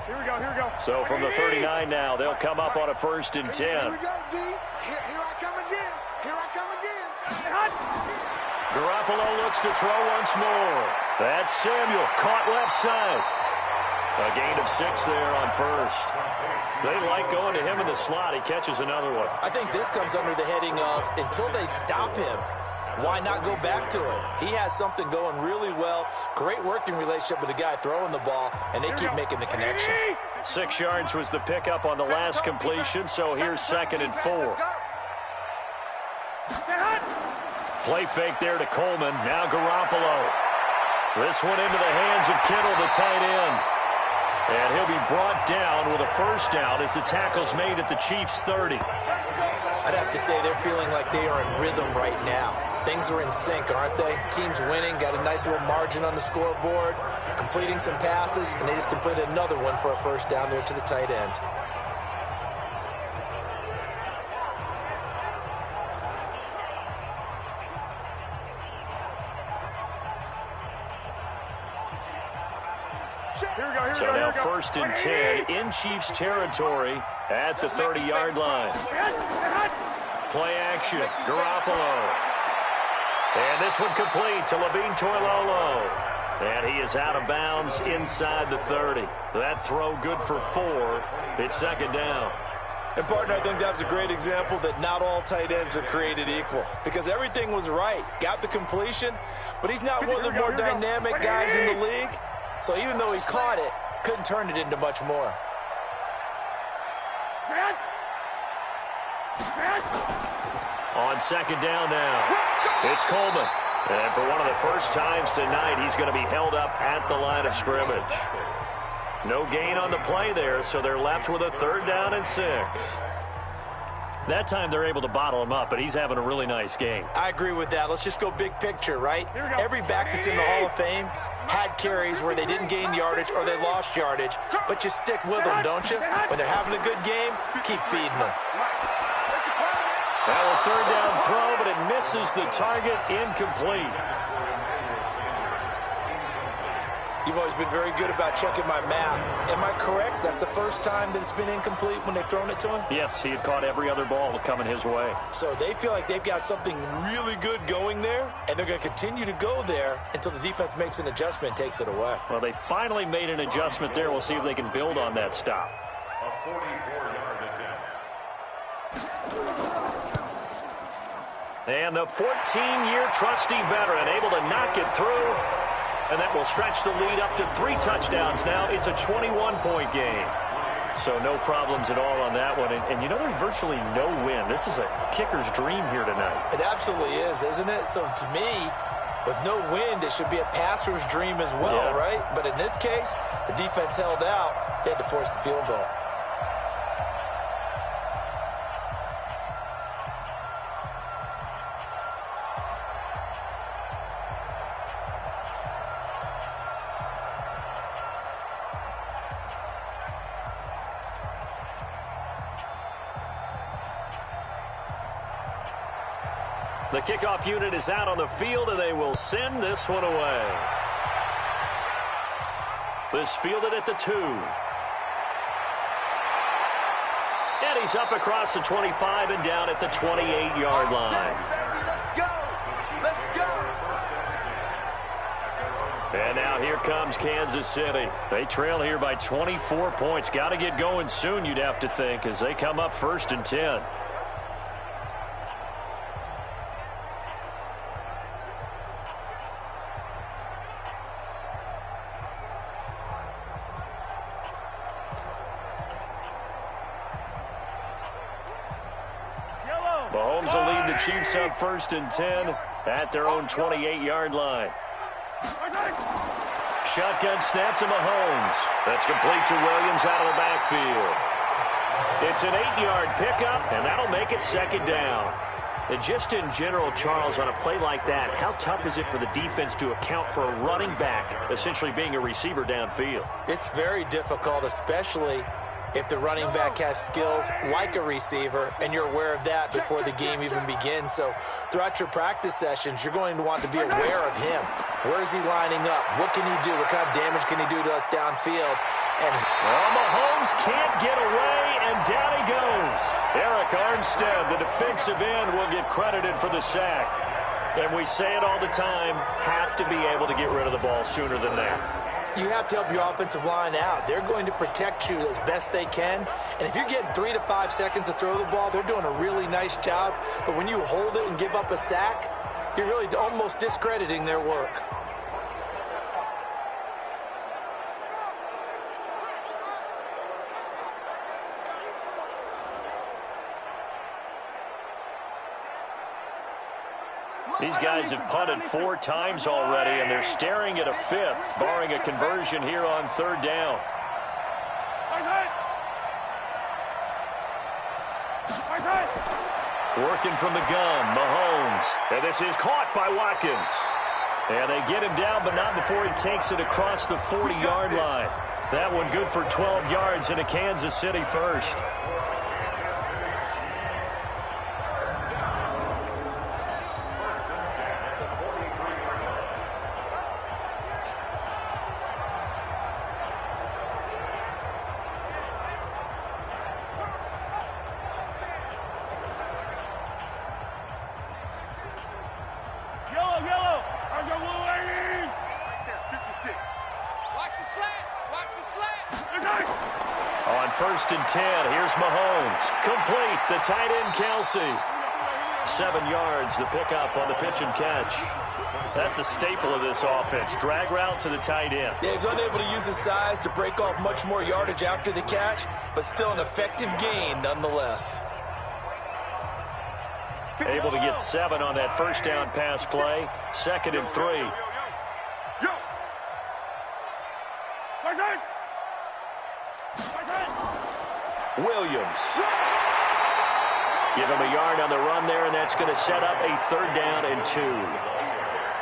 Here we go. So from the 39 now, they'll come up on a 1st and 10. Here we go, D. Here I come again. Here I come again. Hut. Garoppolo looks to throw once more. That's Samuel, caught left side. A gain of 6 there on 1st. They like going to him in the slot. He catches another one. I think this comes under the heading of until they stop him, why not go back to it? He has something going really well. Great working relationship with the guy throwing the ball, and they keep making the connection. 6 yards was the pickup on the last completion, so here's 2nd and 4. Play fake there to Coleman. Now Garoppolo. This one into the hands of Kittle, the tight end. And he'll be brought down with a 1st down as the tackle's made at the Chiefs' 30. I'd have to say they're feeling like they are in rhythm right now. things are in sync, aren't they? Team's winning, got a nice little margin on the scoreboard, completing some passes, and they just completed another one for a first down there to the tight end. So now 1st and 10 in Chiefs territory at the 30-yard line. Play action, Garoppolo. And this one complete to Levine Toilolo. And he is out of bounds inside the 30. That throw good for 4. It's 2nd down. And, partner, I think that was a great example that not all tight ends are created equal. Because everything was right. Got the completion, but he's not one of the more dynamic guys in the league. So even though he caught it, couldn't turn it into much more. On 2nd down now, it's Coleman. And for one of the first times tonight, he's going to be held up at the line of scrimmage. No gain on the play there, so they're left with a 3rd down and 6. That time they're able to bottle him up, but he's having a really nice game. I agree with that. Let's just go big picture, right? Every back that's in the Hall of Fame had carries where they didn't gain yardage or they lost yardage, but you stick with them, don't you? When they're having a good game, keep feeding them. Well, a 3rd down throw, but it misses the target, incomplete. You've always been very good about checking my math. Am I correct? That's the first time that it's been incomplete when they've thrown it to him? Yes, he had caught every other ball coming his way. So they feel like they've got something really good going there, and they're going to continue to go there until the defense makes an adjustment and takes it away. Well, they finally made an adjustment there. We'll see if they can build on that stop. A 44-yard attempt. And the 14-year trusty veteran able to knock it through. And that will stretch the lead up to 3 touchdowns now. It's a 21-point game. So no problems at all on that one. And you know, there's virtually no win. This is a kicker's dream here tonight. It absolutely is, isn't it? So to me, with no wind, it should be a passer's dream as well, right? But in this case, the defense held out. They had to force the field goal. The kickoff unit is out on the field, and they will send this one away. This fielded at the 2. And he's up across the 25 and down at the 28-yard line. Let's go! And now here comes Kansas City. They trail here by 24 points. Got to get going soon, you'd have to think, as they come up 1st and 10. Mahomes will lead the Chiefs up 1st and 10 at their own 28-yard line. Shotgun snap to Mahomes. That's complete to Williams out of the backfield. It's an 8-yard pickup, and that'll make it 2nd down. And just in general, Charles, on a play like that, how tough is it for the defense to account for a running back essentially being a receiver downfield? It's very difficult, especially if the running back has skills like a receiver, and you're aware of that before the game even begins. So throughout your practice sessions, you're going to want to be aware of him. Where is he lining up? What can he do? What kind of damage can he do to us downfield? And Mahomes can't get away, and down he goes. Eric Armstead, the defensive end, will get credited for the sack. And we say it all the time, have to be able to get rid of the ball sooner than that. You have to help your offensive line out. They're going to protect you as best they can. And if you're getting 3 to 5 seconds to throw the ball, they're doing a really nice job. But when you hold it and give up a sack, you're really almost discrediting their work. These guys have punted 4 times already, and they're staring at a 5th, barring a conversion here on 3rd down. Working from the gun, Mahomes. And this is caught by Watkins. And they get him down, but not before he takes it across the 40-yard line. That one good for 12 yards into Kansas City first. On 1st and 10, here's Mahomes. Complete, the tight end, Kelsey. 7 yards, the pickup on the pitch and catch. That's a staple of this offense. Drag route to the tight end. Yeah, he's unable to use his size to break off much more yardage after the catch, but still an effective gain nonetheless. Able to get 7 on that first down pass play. 2nd and 3. Williams. Give him a yard on the run there, and that's going to set up a 3rd down and 2.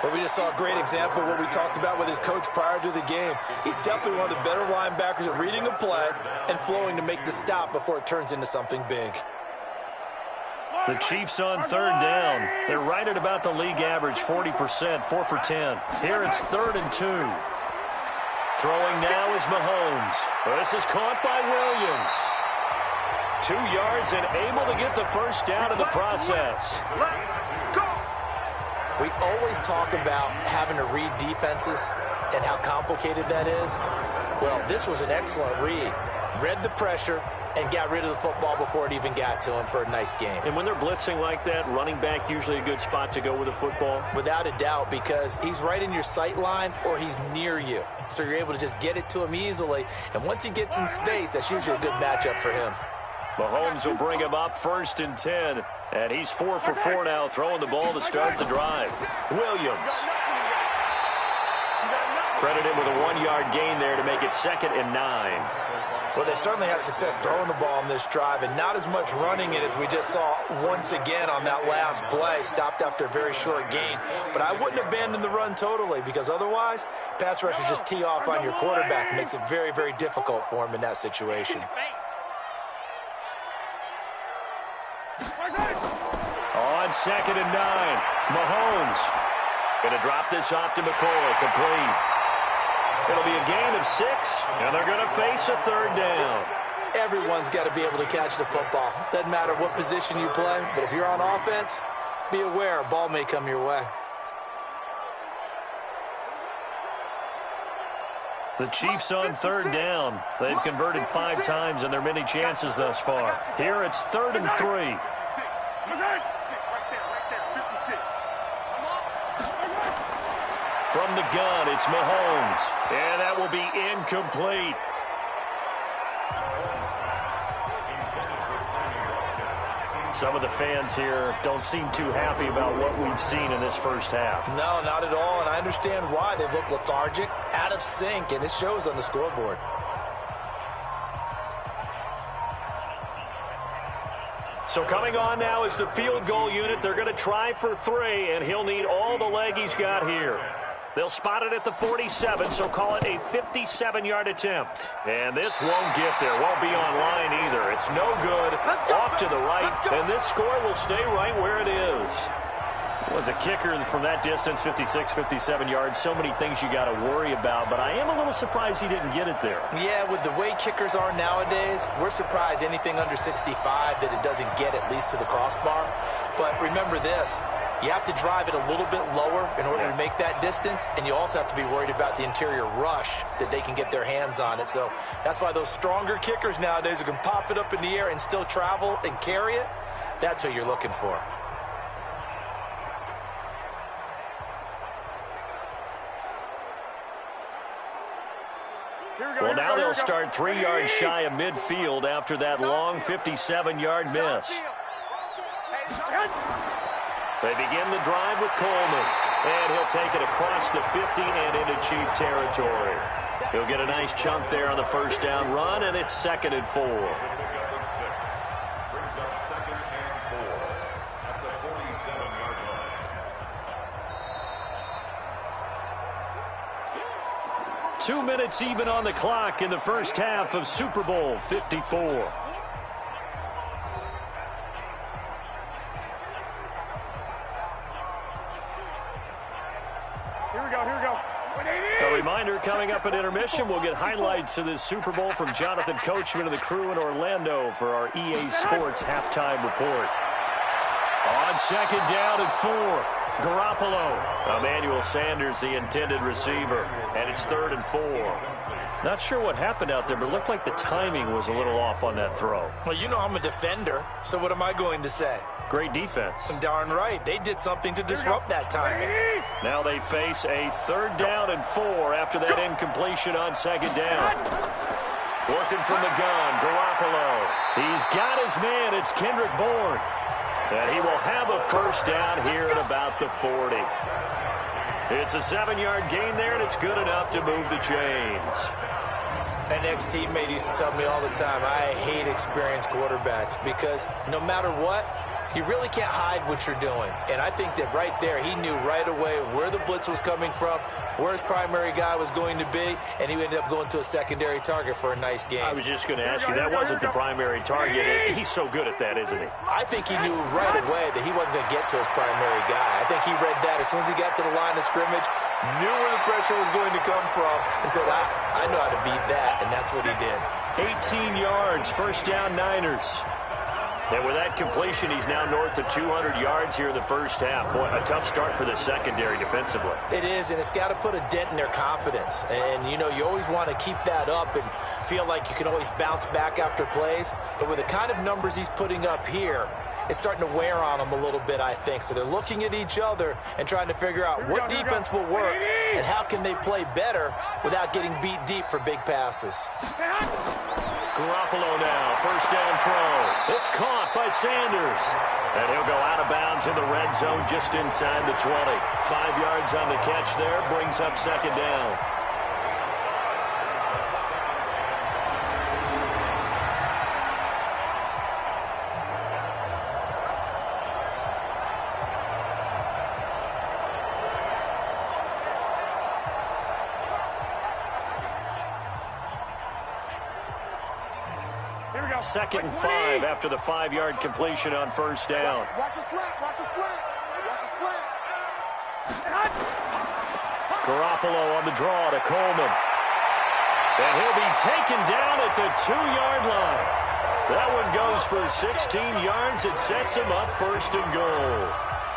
Well, we just saw a great example of what we talked about with his coach prior to the game. He's definitely one of the better linebackers at reading a play and flowing to make the stop before it turns into something big. The Chiefs on 3rd down. They're right at about the league average, 40%, 4 for 10. Here it's 3rd and 2. Throwing now is Mahomes. This is caught by Williams. 2 yards and able to get the first down in the process. We always talk about having to read defenses and how complicated that is. Well, this was an excellent read. Read the pressure and got rid of the football before it even got to him for a nice game. And when they're blitzing like that, running back usually a good spot to go with the football? Without a doubt, because he's right in your sight line or he's near you. So you're able to just get it to him easily. And once he gets in space, that's usually a good matchup for him. Mahomes will bring him up 1st and 10. And he's 4 for 4 now, throwing the ball to start the drive. Williams. Credit him with a 1-yard gain there to make it 2nd and 9. Well, they certainly had success throwing the ball on this drive and not as much running it as we just saw once again on that last play. Stopped after a very short gain. But I wouldn't abandon the run totally because otherwise, pass rushers just tee off on your quarterback. It makes it very, very difficult for him in that situation. On 2nd and 9, Mahomes going to drop this off to McCoy, complete. It'll be a gain of 6, and they're going to face a 3rd down. Everyone's got to be able to catch the football. Doesn't matter what position you play, but if you're on offense, be aware a ball may come your way. The Chiefs on 3rd down. They've converted 5 times in their many chances thus far. Here it's 3rd and 3. From the gun, it's Mahomes. And that will be incomplete. Some of the fans here don't seem too happy about what we've seen in this first half. No, not at all, and I understand why. They've looked lethargic, out of sync, and it shows on the scoreboard. So coming on now is the field goal unit. They're going to try for 3, and he'll need all the leg he's got here. They'll spot it at the 47, so call it a 57-yard attempt. And this won't get there, won't be on line either. It's no good, off to the right, and this score will stay right where it is. Was a kicker from that distance, 56, 57 yards. So many things you got to worry about, but I am a little surprised he didn't get it there. Yeah, with the way kickers are nowadays, we're surprised anything under 65 that it doesn't get at least to the crossbar. But remember this. You have to drive it a little bit lower in order to make that distance, and you also have to be worried about the interior rush that they can get their hands on it. So that's why those stronger kickers nowadays who can pop it up in the air and still travel and carry it, that's who you're looking for. Well, now they'll start 3 yards shy of midfield after that long 57-yard miss. They begin the drive with Coleman, and he'll take it across the 50 and into Chief territory. He'll get a nice chunk there on the first down run, and it's 2nd and 4. Brings up 2nd and 4 at the 47-yard line. 2 minutes even on the clock in the first half of Super Bowl 54. Here we go. A reminder, coming up at intermission, we'll get highlights of this Super Bowl from Jonathan Coachman and the crew in Orlando for our EA Sports halftime report. On second down and 4, Garoppolo. Emmanuel Sanders, the intended receiver, and it's 3rd and 4. Not sure what happened out there, but it looked like the timing was a little off on that throw. Well, you know I'm a defender, so what am I going to say? Great defense. Darn right. They did something to disrupt that timing. Now they face a 3rd down and 4 after that incompletion on second down. Working from the gun, Garoppolo. He's got his man. It's Kendrick Bourne. And he will have a first down here at about the 40. It's a 7-yard gain there, and it's good enough to move the chains. An ex-teammate used to tell me all the time, I hate experienced quarterbacks because no matter what, you really can't hide what you're doing. And I think that right there, he knew right away where the blitz was coming from, where his primary guy was going to be, and he ended up going to a secondary target for a nice game. I was just going to ask you, that wasn't the primary target. He's so good at that, isn't he? I think he knew right away that he wasn't going to get to his primary guy. I think he read that as soon as he got to the line of scrimmage, knew where the pressure was going to come from, and said, I know how to beat that, and that's what he did. 18 yards, first down Niners. And with that completion, he's now north of 200 yards here in the first half. Boy, a tough start for the secondary defensively. It is, and it's got to put a dent in their confidence. And, you know, you always want to keep that up and feel like you can always bounce back after plays. But with the kind of numbers he's putting up here, it's starting to wear on them a little bit, I think. So they're looking at each other and trying to figure out what defense will work and how can they play better without getting beat deep for big passes. Garoppolo now, first down throw. It's caught by Sanders. And he'll go out of bounds in the red zone just inside the 20. 5 yards on the catch there, brings up second down. Second and 5 after the 5-yard completion on first down. Watch a slant. Garoppolo on the draw to Coleman. And he'll be taken down at the 2-yard line. That one goes for 16 yards. It sets him up first and goal.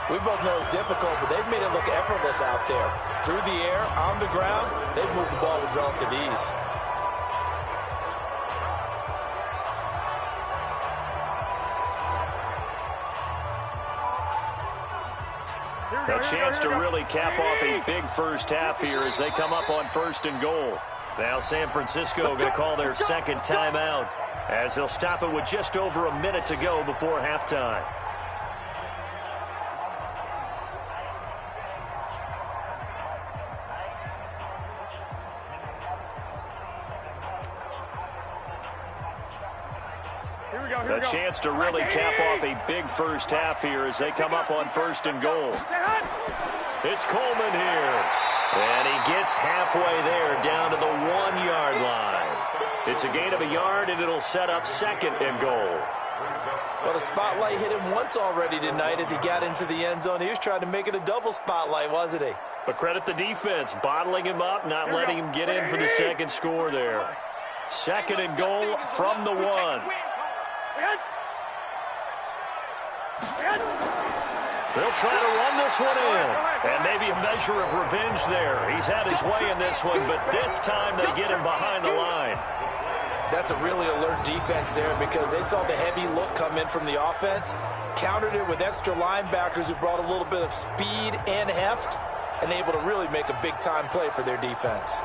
We both know it's difficult, but they've made it look effortless out there. Through the air, on the ground, they've moved the ball with relative ease. A chance to really cap off a big first half here as they come up on first and goal. Now San Francisco going to call their second timeout as they'll stop it with just over a minute to go before halftime. A chance to really cap off a big first half here as they come up on first and goal. It's Coleman here. And he gets halfway there down to the 1-yard line. It's a gain of a yard, and it'll set up second and goal. Well, the spotlight hit him once already tonight as he got into the end zone. He was trying to make it a double spotlight, wasn't he? But credit the defense, bottling him up, not letting him get in for the second score there. Second and goal from the 1. They'll try to run this one in. And maybe a measure of revenge there. He's had his way in this one, but this time they get him behind the line. That's a really alert defense there because they saw the heavy look come in from the offense, countered it with extra linebackers who brought a little bit of speed and heft, and able to really make a big-time play for their defense.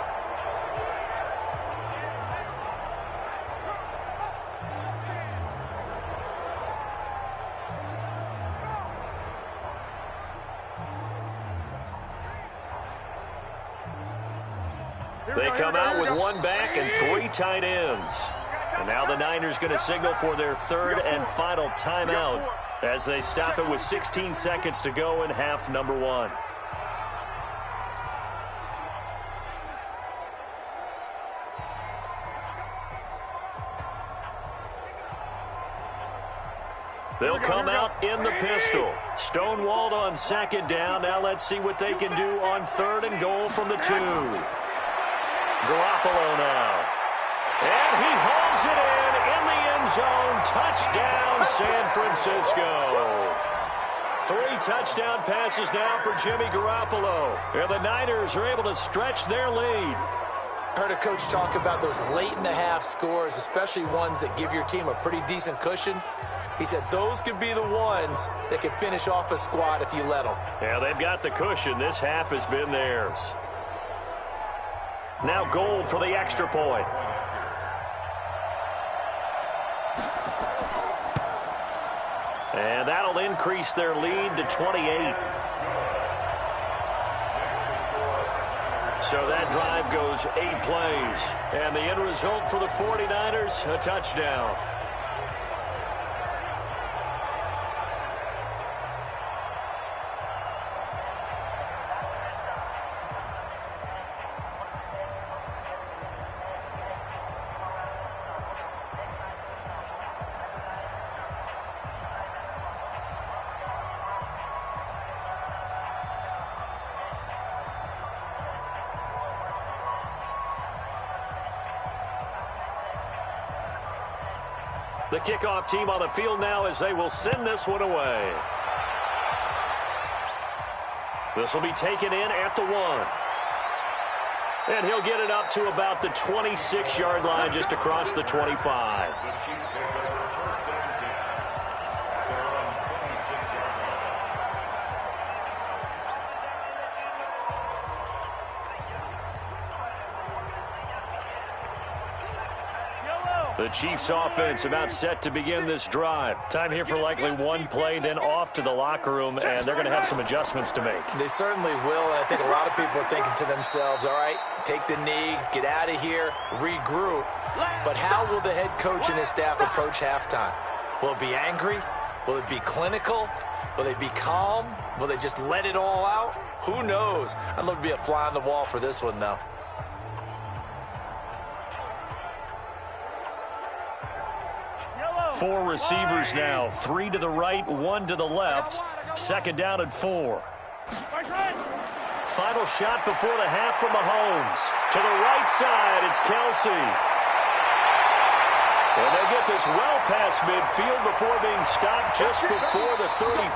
They come out with 1 back and 3 tight ends. And now the Niners going to signal for their third and final timeout as they stop it with 16 seconds to go in half number 1. They'll come out in the pistol. Stonewalled on second down. Now let's see what they can do on third and goal from the 2. Garoppolo now. And he hauls it in the end zone. Touchdown, San Francisco. 3 touchdown passes now for Jimmy Garoppolo. And the Niners are able to stretch their lead. I heard a coach talk about those late-in-the-half scores, especially ones that give your team a pretty decent cushion. He said those could be the ones that could finish off a squad if you let them. Yeah, they've got the cushion. This half has been theirs. Now Gold for the extra point. And that'll increase their lead to 28. So that drive goes 8 plays. And the end result for the 49ers, a touchdown. The kickoff team on the field now as they will send this one away. This will be taken in at the 1. And he'll get it up to about the 26-yard line, just across the 25. The Chiefs take over first and 10. They're on 26-yard line. The Chiefs offense about set to begin this drive. Time here for likely one play, then off to the locker room, and they're going to have some adjustments to make. They certainly will, and I think a lot of people are thinking to themselves, all right, take the knee, get out of here, regroup. But how will the head coach and his staff approach halftime? Will it be angry? Will it be clinical? Will they be calm? Will they just let it all out? Who knows? I'd love to be a fly on the wall for this one, though. Four receivers now, 3 to the right, 1 to the left. Second down and 4. Final shot before the half from Mahomes. To the right side, it's Kelsey. And they'll get this well past midfield before being stopped just before the 35.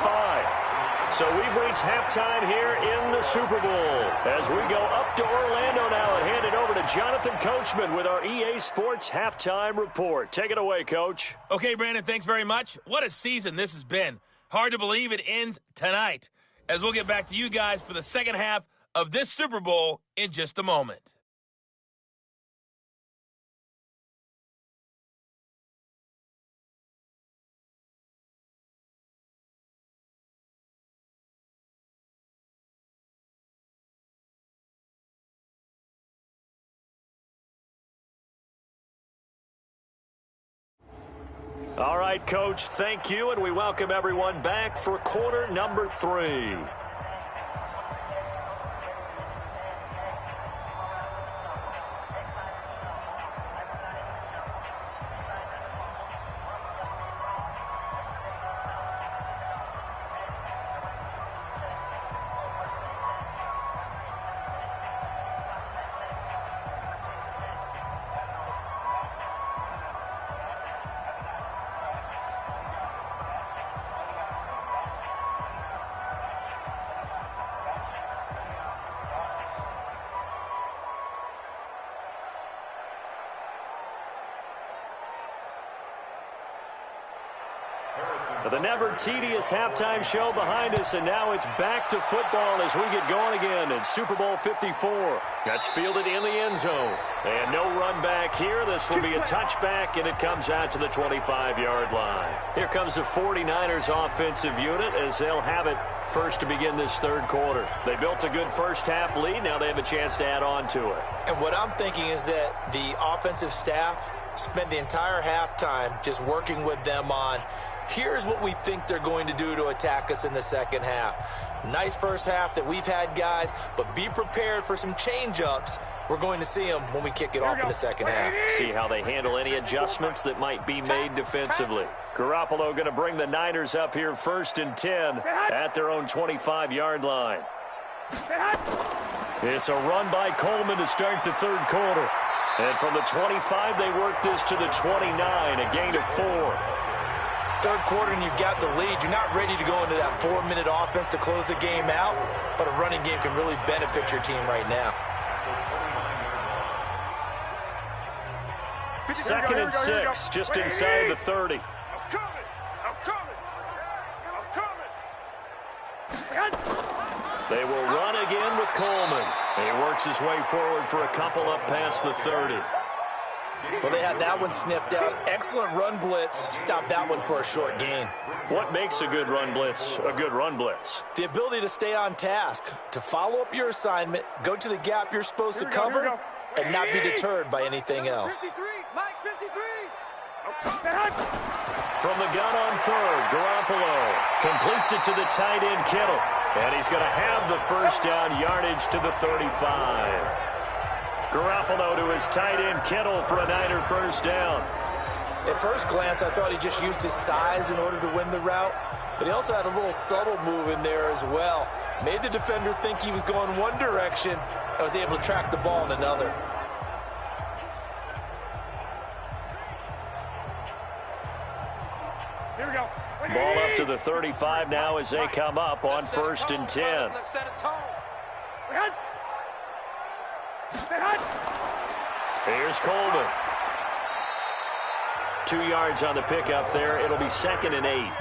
So we've reached halftime here in the Super Bowl. As we go up to Orlando now and hand it over to Jonathan Coachman with our EA Sports Halftime Report. Take it away, Coach. Okay, Brandon, thanks very much. What a season this has been. Hard to believe it ends tonight, as we'll get back to you guys for the second half of this Super Bowl in just a moment. All right, Coach, thank you, and we welcome everyone back for quarter number 3. The never tedious halftime show behind us, and now it's back to football as we get going again in Super Bowl 54. That's fielded in the end zone. And no run back here. This will be a touchback, and it comes out to the 25-yard line. Here comes the 49ers offensive unit as they'll have it first to begin this third quarter. They built a good first half lead. Now they have a chance to add on to it. And what I'm thinking is that the offensive staff spent the entire halftime just working with them on, here's what we think they're going to do to attack us in the second half. Nice first half that we've had, guys, but be prepared for some change-ups. We're going to see them when we kick it off in the second half. See how they handle any adjustments that might be made defensively. Garoppolo going to bring the Niners up here 1st and 10 at their own 25-yard line. It's a run by Coleman to start the third quarter. And from the 25, they work this to the 29, a gain of 4. Third quarter and you've got the lead. You're not ready to go into that 4-minute offense to close the game out, but a running game can really benefit your team right now. 2nd and 6, just inside the 30. They will run again with Coleman. He works his way forward for a couple up past the 30. Well, they had that one sniffed out. Excellent run blitz. Stopped that one for a short gain. What makes a good run blitz a good run blitz? The ability to stay on task, to follow up your assignment, go to the gap you're supposed to cover, and not be deterred by anything else. 53, Mike 53. From the gun on third, Garoppolo completes it to the tight end, Kittle. And he's going to have the first down, yardage to the 35. Garoppolo to his tight end, Kittle, for a Niner first down. At first glance, I thought he just used his size in order to win the route, but he also had a little subtle move in there as well. Made the defender think he was going one direction and was able to track the ball in another. Here we go. Ball up to the 35 now as they come up on 1st and 10. Let's set a tone. Here's Coleman. 2 yards on the pickup there. It'll be 2nd and 8.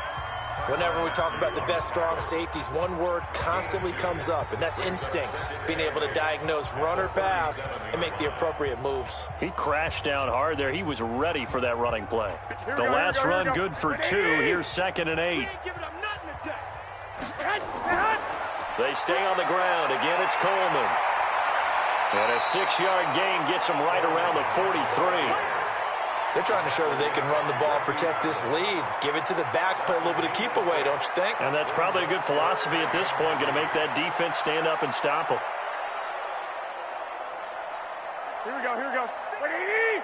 Whenever we talk about the best strong safeties, one word constantly comes up, and that's instincts. Being able to diagnose run or pass and make the appropriate moves. He crashed down hard there. He was ready for that running play. The last run good for 2. Here's 2nd and 8. They stay on the ground. Again, it's Coleman. And a 6-yard gain gets him right around the 43. They're trying to show that they can run the ball, protect this lead. Give it to the backs, play a little bit of keep away, don't you think? And that's probably a good philosophy at this point, going to make that defense stand up and stop them. Here we go, here we go. Ready?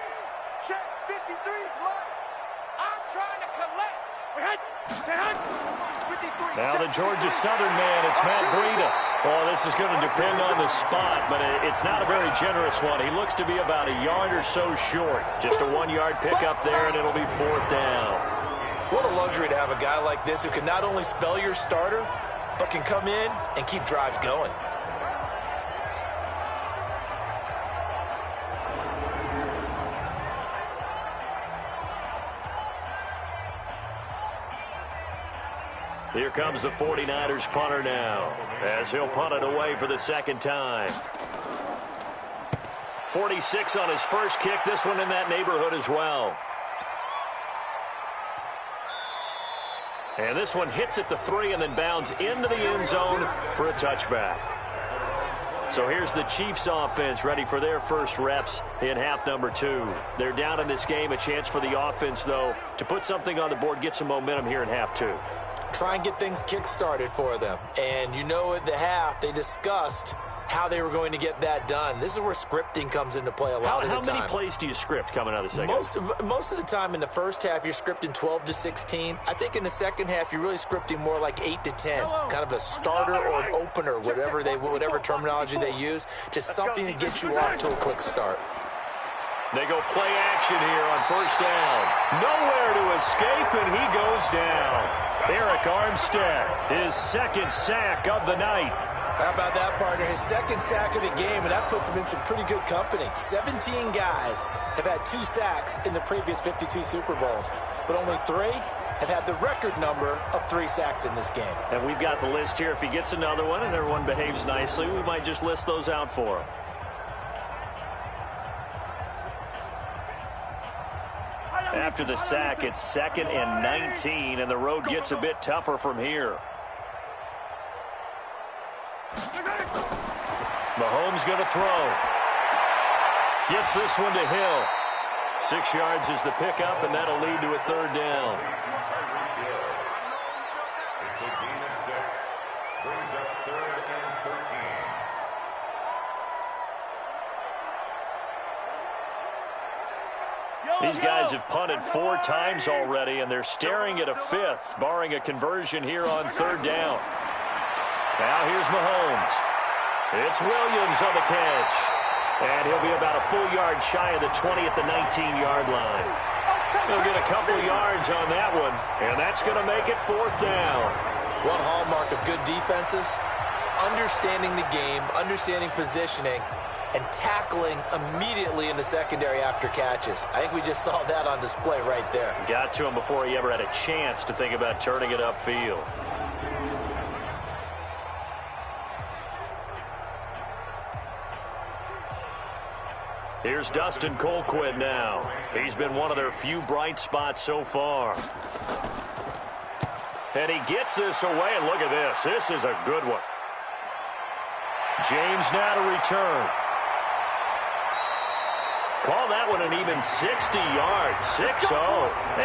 Check 53's mark. I'm trying to collect. Now the Georgia Southern man, it's Matt Breida. Oh, this is going to depend on the spot, but it's not a very generous one. He looks to be about a yard or so short. Just a 1-yard pickup there, and it'll be 4th down. What a luxury to have a guy like this who can not only spell your starter, but can come in and keep drives going. Here comes the 49ers punter now, as he'll punt it away for the 2nd time. 46 on his first kick, this one in that neighborhood as well. And this one hits at the 3 and then bounds into the end zone for a touchback. So here's the Chiefs offense ready for their first reps in half number 2. They're down in this game, a chance for the offense, though, to put something on the board, get some momentum here in half 2. Try and get things kick-started for them. And you know at the half, they discussed how they were going to get that done. This is where scripting comes into play a lot of the time. How many plays do you script coming out of the second? Most of the time in the first half, you're scripting 12 to 16. I think in the second half, you're really scripting more like 8 to 10. Kind of a starter or an opener, whatever terminology they use. Just something to get you off to a quick start. They go play action here on first down. Nowhere to escape, and he goes down. Eric Armstead, his 2nd sack of the night. How about that, partner? His 2nd sack of the game, and that puts him in some pretty good company. 17 guys have had 2 sacks in the previous 52 Super Bowls, but only 3 have had the record number of 3 sacks in this game. And we've got the list here. If he gets another one and everyone behaves nicely, we might just list those out for him. After the sack, it's 2nd and 19, and the road gets a bit tougher from here. Mahomes going to throw. Gets this one to Hill. 6 yards is the pickup, and that'll lead to a 3rd down. It's a gain of 6. Brings up 3rd and 13. These guys have punted 4 times already, and they're staring at a 5th, barring a conversion here on 3rd down. Now here's Mahomes. It's Williams on the catch. And he'll be about a full yard shy of the 20 at the 19-yard line. He'll get a couple yards on that one, and that's going to make it 4th down. One hallmark of good defenses is understanding the game, understanding positioning, and tackling immediately in the secondary after catches. I think we just saw that on display right there. Got to him before he ever had a chance to think about turning it upfield. Here's Dustin Colquitt now. He's been one of their few bright spots so far. And he gets this away, and look at this. This is a good one. James now to return. Call that one an even 60 yards. 6-0.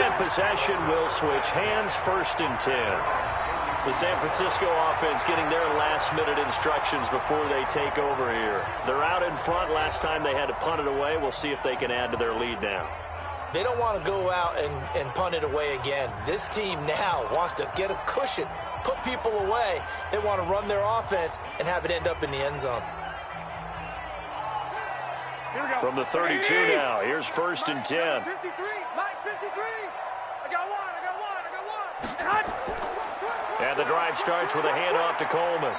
And possession will switch hands, 1st and 10. The San Francisco offense getting their last-minute instructions before they take over here. They're out in front. Last time they had to punt it away. We'll see if they can add to their lead now. They don't want to go out and punt it away again. This team now wants to get a cushion, put people away. They want to run their offense and have it end up in the end zone. From the 32 now, here's 1st and 10. 53, Mike 53. I got one. And the drive starts with a handoff to Coleman.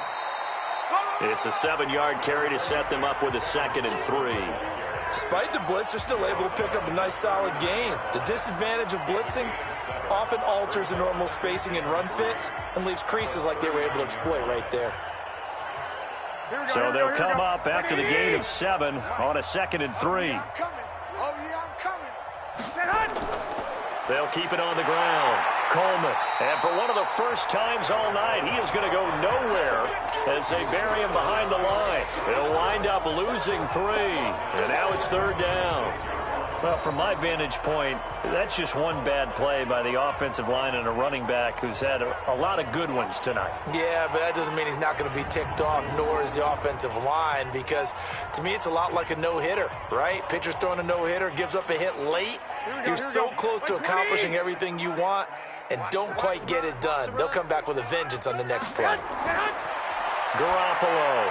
It's a 7-yard carry to set them up with a 2nd and 3. Despite the blitz, they're still able to pick up a nice solid gain. The disadvantage of blitzing often alters the normal spacing and run fits and leaves creases like they were able to exploit right there. So they'll come up after the gain of 7 on a 2nd and 3. I'm coming. They'll keep it on the ground. Coleman, and for one of the first times all night, he is going to go nowhere as they bury him behind the line. He'll wind up losing 3, and now it's 3rd down. Well, from my vantage point, that's just one bad play by the offensive line and a running back who's had a lot of good ones tonight. Yeah, but that doesn't mean he's not going to be ticked off, nor is the offensive line, because to me it's a lot like a no-hitter, right? Pitcher's throwing a no-hitter, gives up a hit late. You're so close to accomplishing everything you want and don't quite get it done. They'll come back with a vengeance on the next play. Garoppolo.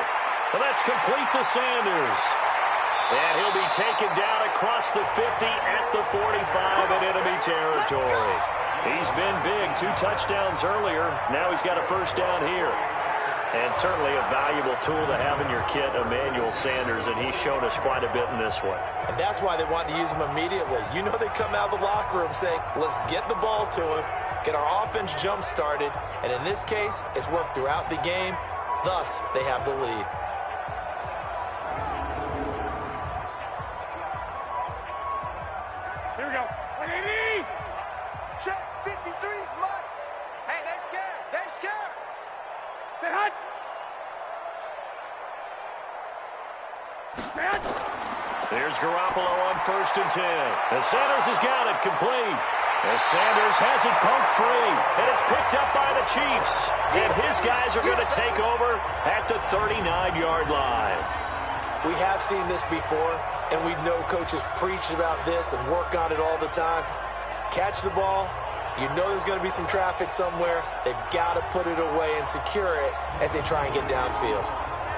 Well, that's complete to Sanders. And he'll be taken down across the 50 at the 45 in enemy territory. He's been big, 2 touchdowns earlier. Now he's got a 1st down here. And certainly a valuable tool to have in your kit, Emmanuel Sanders, and he's shown us quite a bit in this one. And that's why they want to use him immediately. You know they come out of the locker room saying, let's get the ball to him, get our offense jump-started, and in this case, it's worked throughout the game. Thus, they have the lead. Here we go. Check 53's Mike. Hey, they're scared. They're scared. Stay hot. Here's Garoppolo on 1st and 10. And Sanders has got it complete. As Sanders has it pumped free. And it's picked up by the Chiefs. And his guys are going to take over at the 39-yard line. We have seen this before, and we know coaches preach about this and work on it all the time. Catch the ball. You know there's going to be some traffic somewhere. They've got to put it away and secure it as they try and get downfield.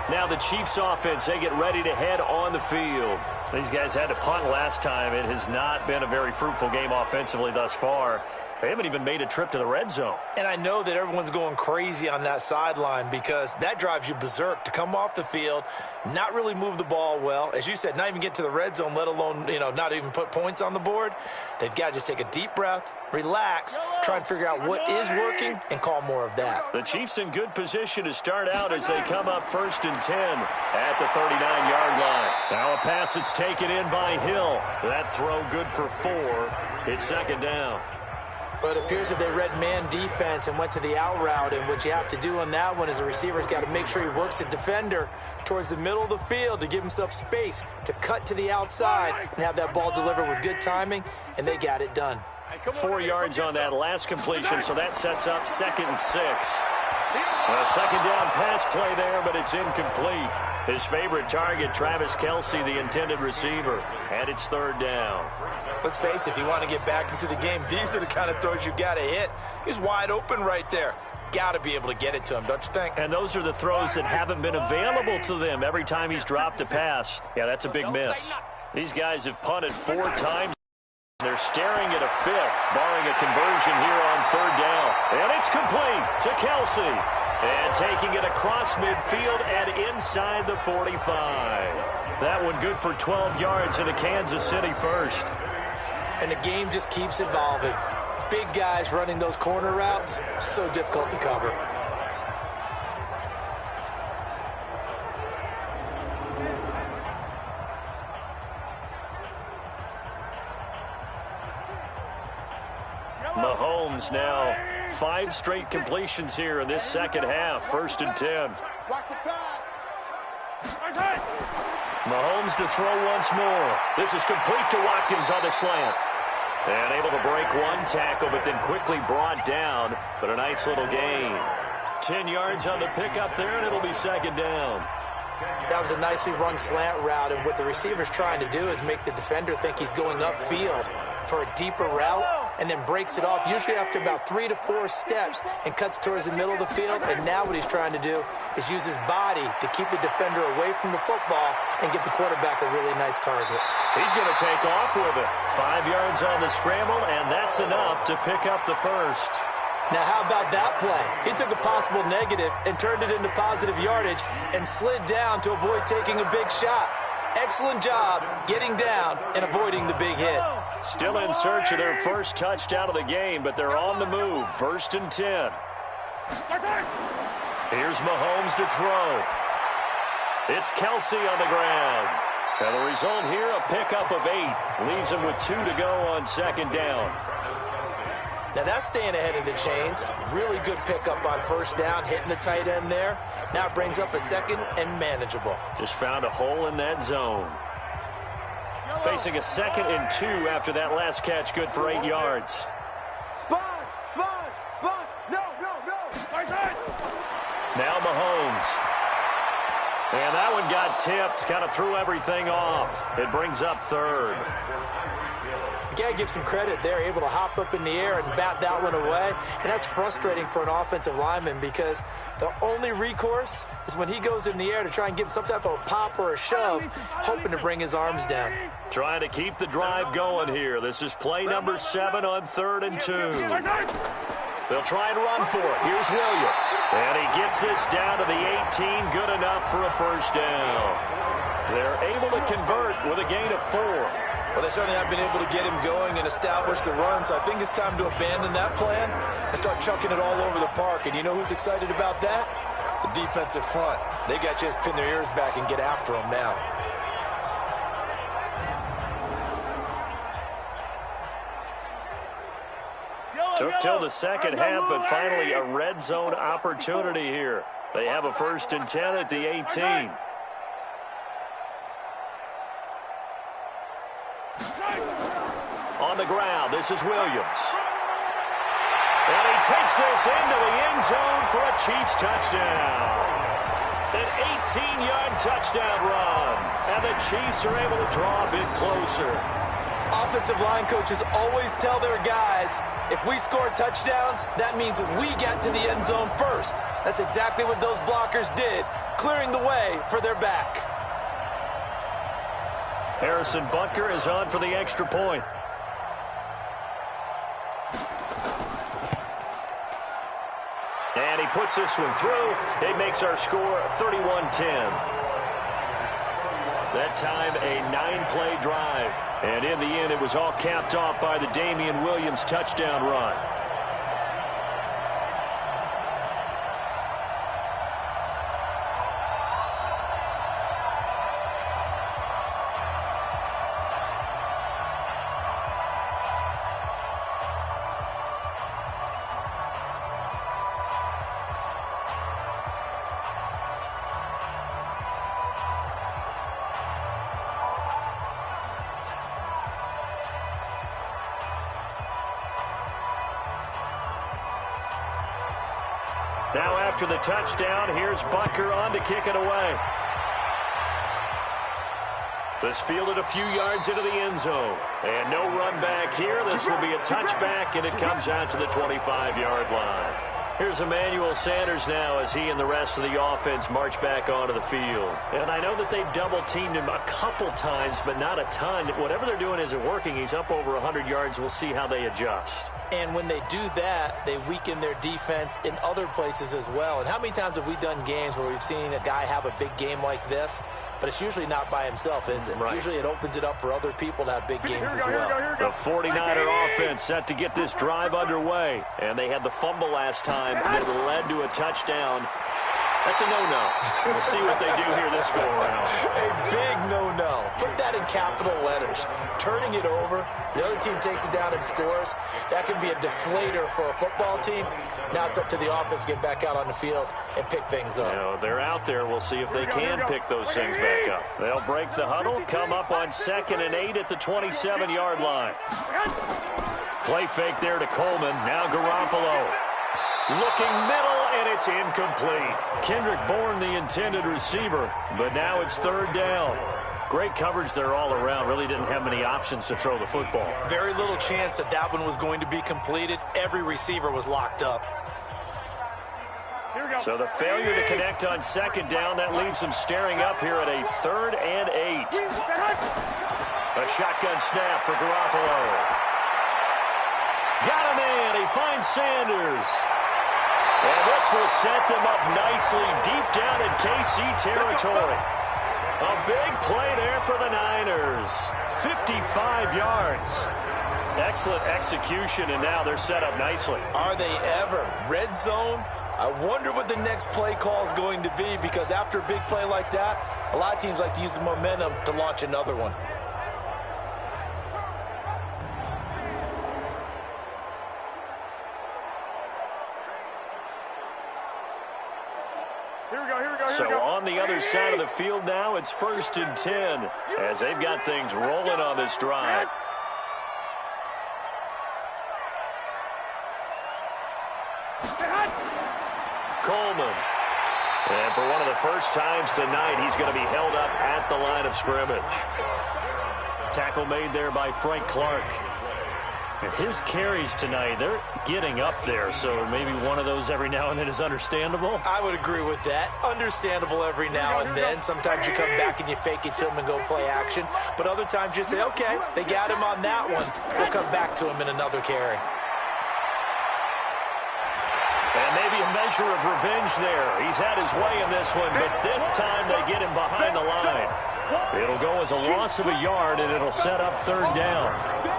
Now the Chiefs offense, they get ready to head on the field. These guys had to punt last time. It has not been a very fruitful game offensively thus far. They haven't even made a trip to the red zone. And I know that everyone's going crazy on that sideline because that drives you berserk to come off the field, not really move the ball well. As you said, not even get to the red zone, let alone, not even put points on the board. They've got to just take a deep breath, relax, try and figure out what is working, and call more of that. The Chiefs in good position to start out as they come up 1st and 10 at the 39-yard line. Now a pass that's taken in by Hill. That throw good for 4. It's 2nd down. But it appears that they read man defense and went to the out route, and what you have to do on that one is the receiver's got to make sure he works the defender towards the middle of the field to give himself space to cut to the outside and have that ball delivered with good timing, and they got it done. 4 yards on that last completion, so that sets up 2nd and 6. A second down pass play there, but it's incomplete. His favorite target, Travis Kelce, the intended receiver. And it's third down. Let's face it, if you want to get back into the game, these are the kind of throws you got to hit. He's wide open right there. Got to be able to get it to him, don't you think? And those are the throws that haven't been available to them every time he's dropped a pass. Yeah, that's a big miss. These guys have punted 4 times. They're staring at a fifth, barring a conversion here on third down. And it's complete to Kelce. And taking it across midfield and inside the 45. That one good for 12 yards in the Kansas City first. And the game just keeps evolving. Big guys running those corner routes, so difficult to cover. Mahomes now 5 straight completions here in this second half. 1st and 10. Mahomes to throw once more. This is complete to Watkins on the slant. And able to break one tackle, but then quickly brought down. But a nice little gain. 10 yards on the pickup there, and it'll be second down. That was a nicely run slant route, and what the receiver's trying to do is make the defender think he's going upfield for a deeper route, and then breaks it off, usually after about 3 to 4 steps, and cuts towards the middle of the field. And now what he's trying to do is use his body to keep the defender away from the football and give the quarterback a really nice target. He's going to take off with it. 5 yards on the scramble, and that's enough to pick up the first. Now, how about that play? He took a possible negative and turned it into positive yardage and slid down to avoid taking a big shot. Excellent job getting down and avoiding the big hit. Still in search of their first touchdown of the game, but they're on the move. 1st and 10. Here's Mahomes to throw. It's Kelce on the ground. And the result here, a pickup of 8. Leaves him with 2 to go on second down. Now that's staying ahead of the chains. Really good pickup on first down, hitting the tight end there. Now it brings up a second and manageable. Just found a hole in that zone. Facing a 2nd and 2 after that last catch, good for 8 yards. Sponge! No! Now Mahomes. And that one got tipped, kind of threw everything off. It brings up 3rd. You got to give some credit there, able to hop up in the air and bat that one away. And that's frustrating for an offensive lineman because the only recourse is when he goes in the air to try and give some type of a pop or a shove, hoping to bring his arms down. Trying to keep the drive going here. This is play number 7 on 3rd and 2. They'll try and run for it. Here's Williams. And he gets this down to the 18. Good enough for a first down. They're able to convert with a gain of 4. Well, they certainly have been able to get him going and establish the run, so I think it's time to abandon that plan and start chucking it all over the park. And you know who's excited about that? The defensive front. They got to just pin their ears back and get after him now. Took till the second half, but finally a red zone opportunity here. They have a 1st and 10 at the 18. On the ground, this is Williams. And he takes this into the end zone for a Chiefs touchdown. An 18-yard touchdown run. And the Chiefs are able to draw a bit closer. Offensive line coaches always tell their guys, if we score touchdowns, that means we get to the end zone first. That's exactly what those blockers did, clearing the way for their back. Harrison Butker is on for the extra point. And he puts this one through. It makes our score 31-10. That time, a 9-play drive. And in the end, it was all capped off by the Damian Williams touchdown run. Now after the touchdown, here's Butker on to kick it away. This fielded a few yards into the end zone. And no run back here. This will be a touchback, and it comes out to the 25-yard line. Here's Emmanuel Sanders now as he and the rest of the offense march back onto the field. And I know that they've double-teamed him a couple times, but not a ton. Whatever they're doing isn't working. He's up over 100 yards. We'll see how they adjust. And when they do that, they weaken their defense in other places as well. And how many times have we done games where we've seen a guy have a big game like this? But it's usually not by himself, is it? Right. Usually it opens it up for other people to have big games as well. The 49er offense set to get this drive underway. And they had the fumble last time that led to a touchdown. That's a no-no. We'll see what they do here this go-around. A big no-no. Put that in capital letters. Turning it over, the other team takes it down and scores. That can be a deflator for a football team. Now it's up to the offense to get back out on the field and pick things up. You know, they're out there. We'll see if they can pick those things back up. They'll break the huddle, come up on 2nd and 8 at the 27-yard line. Play fake there to Coleman. Now Garoppolo. Looking middle, and it's incomplete. Kendrick Bourne, the intended receiver, but now it's 3rd down. Great coverage there all around. Really didn't have many options to throw the football. Very little chance that that one was going to be completed. Every receiver was locked up. So the failure to connect on 2nd down, that leaves them staring up here at a 3rd and 8. A shotgun snap for Garoppolo. Got him in. He finds Sanders. And this will set them up nicely deep down in KC territory. A big play there for the Niners. 55 yards. Excellent execution, and now they're set up nicely. Are they ever? Red zone? I wonder what the next play call is going to be, because after a big play like that, a lot of teams like to use the momentum to launch another one. So on the other side of the field now, it's 1st and 10 as they've got things rolling on this drive. Coleman. And for one of the first times tonight, he's going to be held up at the line of scrimmage. Tackle made there by Frank Clark. His carries tonight, they're getting up there, so maybe one of those every now and then is understandable. I would agree with that. Understandable every now and then. Sometimes you come back and you fake it to him and go play action. But other times you say, okay, they got him on that one. We'll come back to him in another carry. And maybe a measure of revenge there. He's had his way in this one, but this time they get him behind the line. It'll go as a loss of a yard, and it'll set up 3rd down.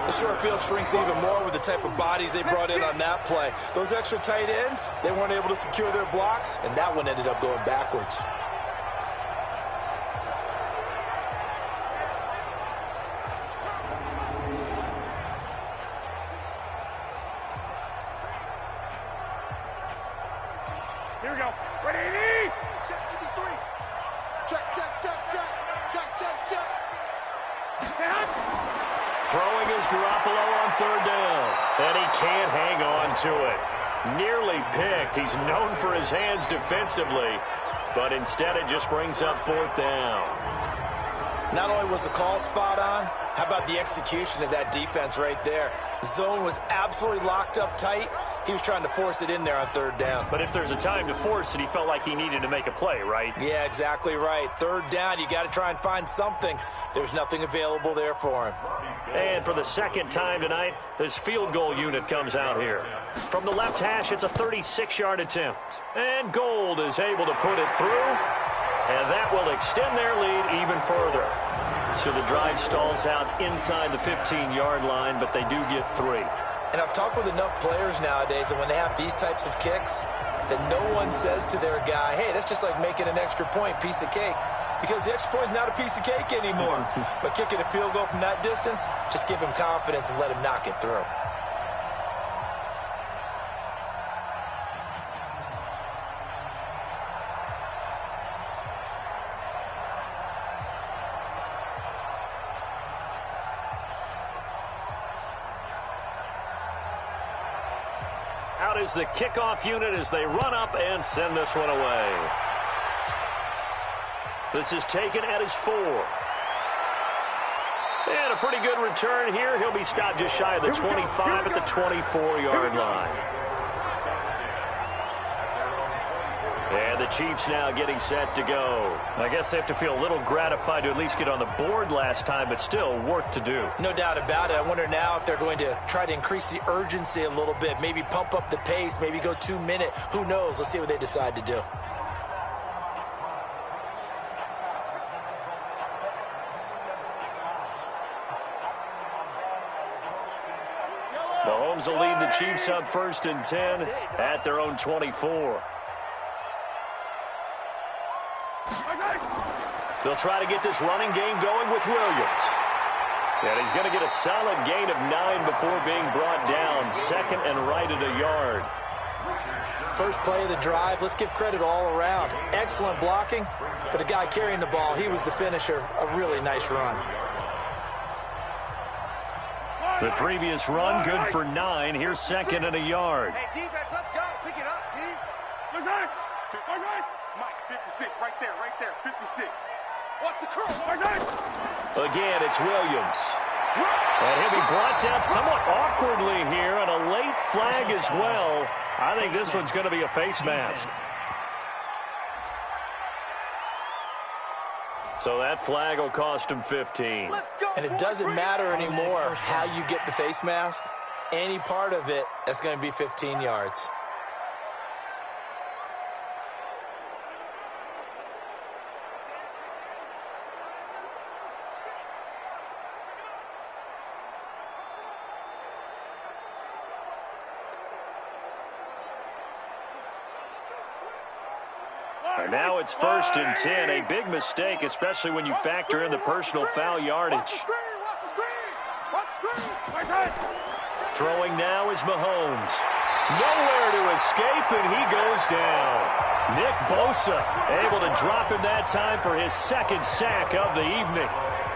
The short field shrinks even more with the type of bodies they brought in on that play. Those extra tight ends, they weren't able to secure their blocks, and that one ended up going backwards. Here we go. Ready? Check 53. Check, check, check, check. Check, check, check. Throwing is Garoppolo on 3rd down. And he can't hang on to it. Nearly picked. He's known for his hands defensively, but instead it just brings up 4th down. Not only was the call spot on, how about the execution of that defense right there? Zone was absolutely locked up tight. He was trying to force it in there on 3rd down. But if there's a time to force it, he felt like he needed to make a play, right? Yeah, exactly right. 3rd down, you got to try and find something. There's nothing available there for him. And for the 2nd time tonight, this field goal unit comes out here. From the left hash, it's a 36-yard attempt. And Gold is able to put it through. And that will extend their lead even further. So the drive stalls out inside the 15-yard line, but they do get 3. And I've talked with enough players nowadays that when they have these types of kicks, that no one says to their guy, hey, that's just like making an extra point, piece of cake. Because the extra point is not a piece of cake anymore. But kicking a field goal from that distance, just give him confidence and let him knock it through. is the kickoff unit as they run up and send this one away. This is taken at his 4. And a pretty good return here. He'll be stopped just shy of the 25 at the 24-yard line. And the Chiefs now getting set to go. I guess they have to feel a little gratified to at least get on the board last time, but still work to do. No doubt about it. I wonder now if they're going to try to increase the urgency a little bit, maybe pump up the pace, maybe go 2-minute. Who knows? Let's see what they decide to do. Mahomes will lead the Chiefs up 1st and 10 at their own 24. They'll try to get this running game going with Williams. And he's going to get a solid gain of 9 before being brought down. 2nd and right at a yard. First play of the drive. Let's give credit all around. Excellent blocking, but the guy carrying the ball, he was the finisher. A really nice run. The previous run, good for 9. Here's 2nd and a yard. Hey, defense, let's go. Pick it up, D. Mike, 56, right there, 56. Watch the curl. Again, it's Williams. And he'll be brought down somewhat awkwardly here, and a late flag as well. I think this one's going to be a face mask. So that flag will cost him 15. And it doesn't matter anymore how you get the face mask. Any part of it, that's going to be 15 yards. And now it's 1st and 10. A big mistake, especially when you factor in the personal foul yardage. Throwing now is Mahomes. Nowhere to escape, and he goes down. Nick Bosa able to drop him that time for his 2nd sack of the evening.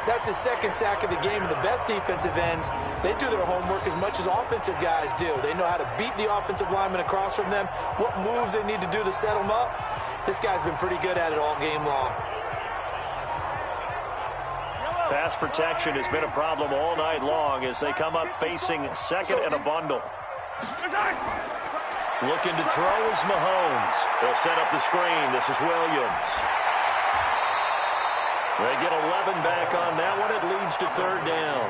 That's his 2nd sack of the game. And the best defensive ends, they do their homework as much as offensive guys do. They know how to beat the offensive lineman across from them, what moves they need to do to set them up. This guy's been pretty good at it all game long. Pass protection has been a problem all night long as they come up facing 2nd and a bundle. Looking to throw is Mahomes. They'll set up the screen. This is Williams. They get 11 back on that one. It leads to 3rd down.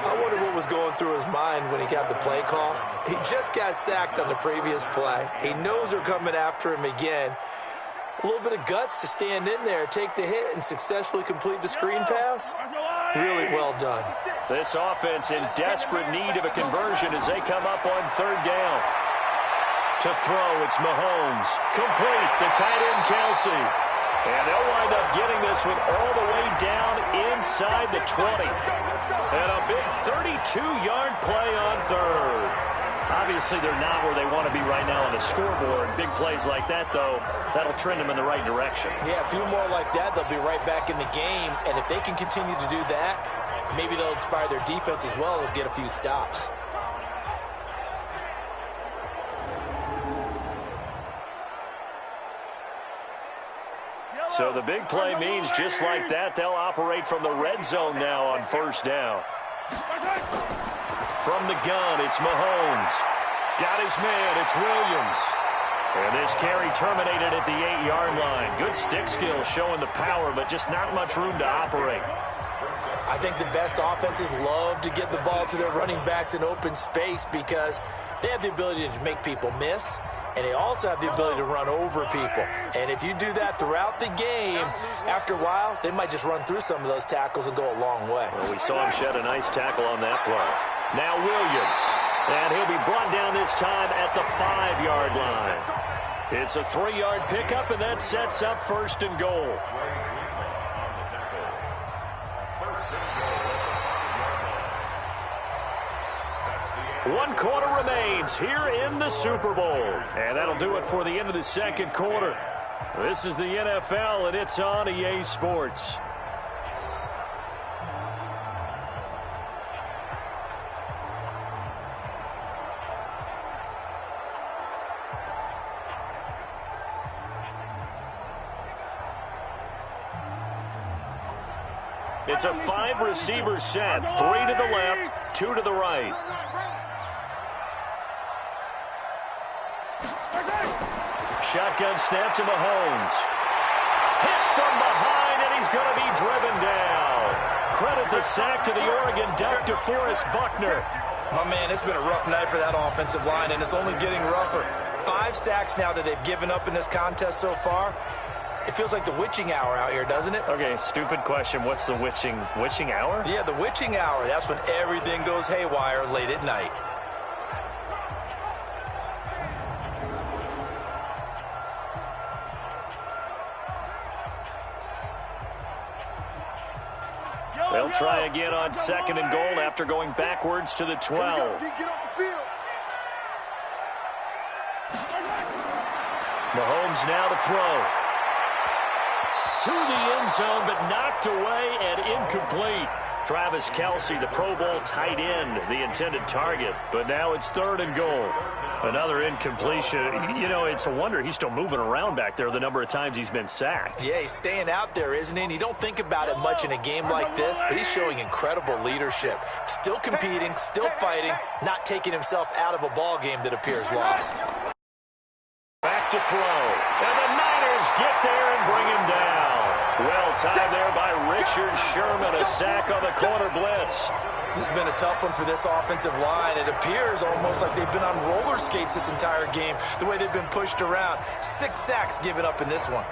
I wonder what was going through his mind when he got the play call. He just got sacked on the previous play. He knows they're coming after him again. A little bit of guts to stand in there, take the hit, and successfully complete the screen pass. Really well done. This offense in desperate need of a conversion as they come up on 3rd down. To throw, it's Mahomes. Complete, the tight end, Kelsey. And they'll wind up getting this one all the way down inside the 20. And a big 32-yard play on 3rd. Obviously, they're not where they want to be right now on the scoreboard. Big plays like that, though, that'll trend them in the right direction. Yeah, a few more like that, they'll be right back in the game. And if they can continue to do that, maybe they'll inspire their defense as well and get a few stops. So the big play means just like that, they'll operate from the red zone now on 1st down. From the gun, it's Mahomes. Got his man, it's Williams. And this carry terminated at the 8-yard line. Good stick skill showing the power, but just not much room to operate. I think the best offenses love to get the ball to their running backs in open space because they have the ability to make people miss, and they also have the ability to run over people. And if you do that throughout the game, after a while, they might just run through some of those tackles and go a long way. Well, we saw him shed a nice tackle on that play. Now Williams, and he'll be brought down this time at the 5-yard line. It's a 3-yard pickup, and that sets up 1st and goal. One quarter remains here in the Super Bowl. And that'll do it for the end of the 2nd quarter. This is the NFL, and it's on EA Sports. It's a 5-receiver set. 3 to the left, 2 to the right. Shotgun snap to Mahomes. Hit from behind, and he's going to be driven down. Credit the sack to the Oregon Duck, DeForest Buckner. Oh, man, it's been a rough night for that offensive line, and it's only getting rougher. 5 sacks now that they've given up in this contest so far. It feels like the witching hour out here, doesn't it? Okay, stupid question. What's the witching hour? Yeah, the witching hour. That's when everything goes haywire late at night. They'll try again on 2nd and goal after going backwards to the 12. Mahomes now to throw. To the end zone, but knocked away and incomplete. Travis Kelce, the Pro Bowl tight end, the intended target. But now it's 3rd and goal. Another incompletion. You know, it's a wonder he's still moving around back there the number of times he's been sacked. Yeah, he's staying out there, isn't he? And you don't think about it much in a game like this, but he's showing incredible leadership. Still competing, still fighting, not taking himself out of a ball game that appears lost. Back to throw. And the Niners get there and bring him down. Well timed there by Richard Sherman. A sack on the corner blitz. This has been a tough one for this offensive line. It appears almost like they've been on roller skates this entire game, the way they've been pushed around. 6 sacks given up in this one.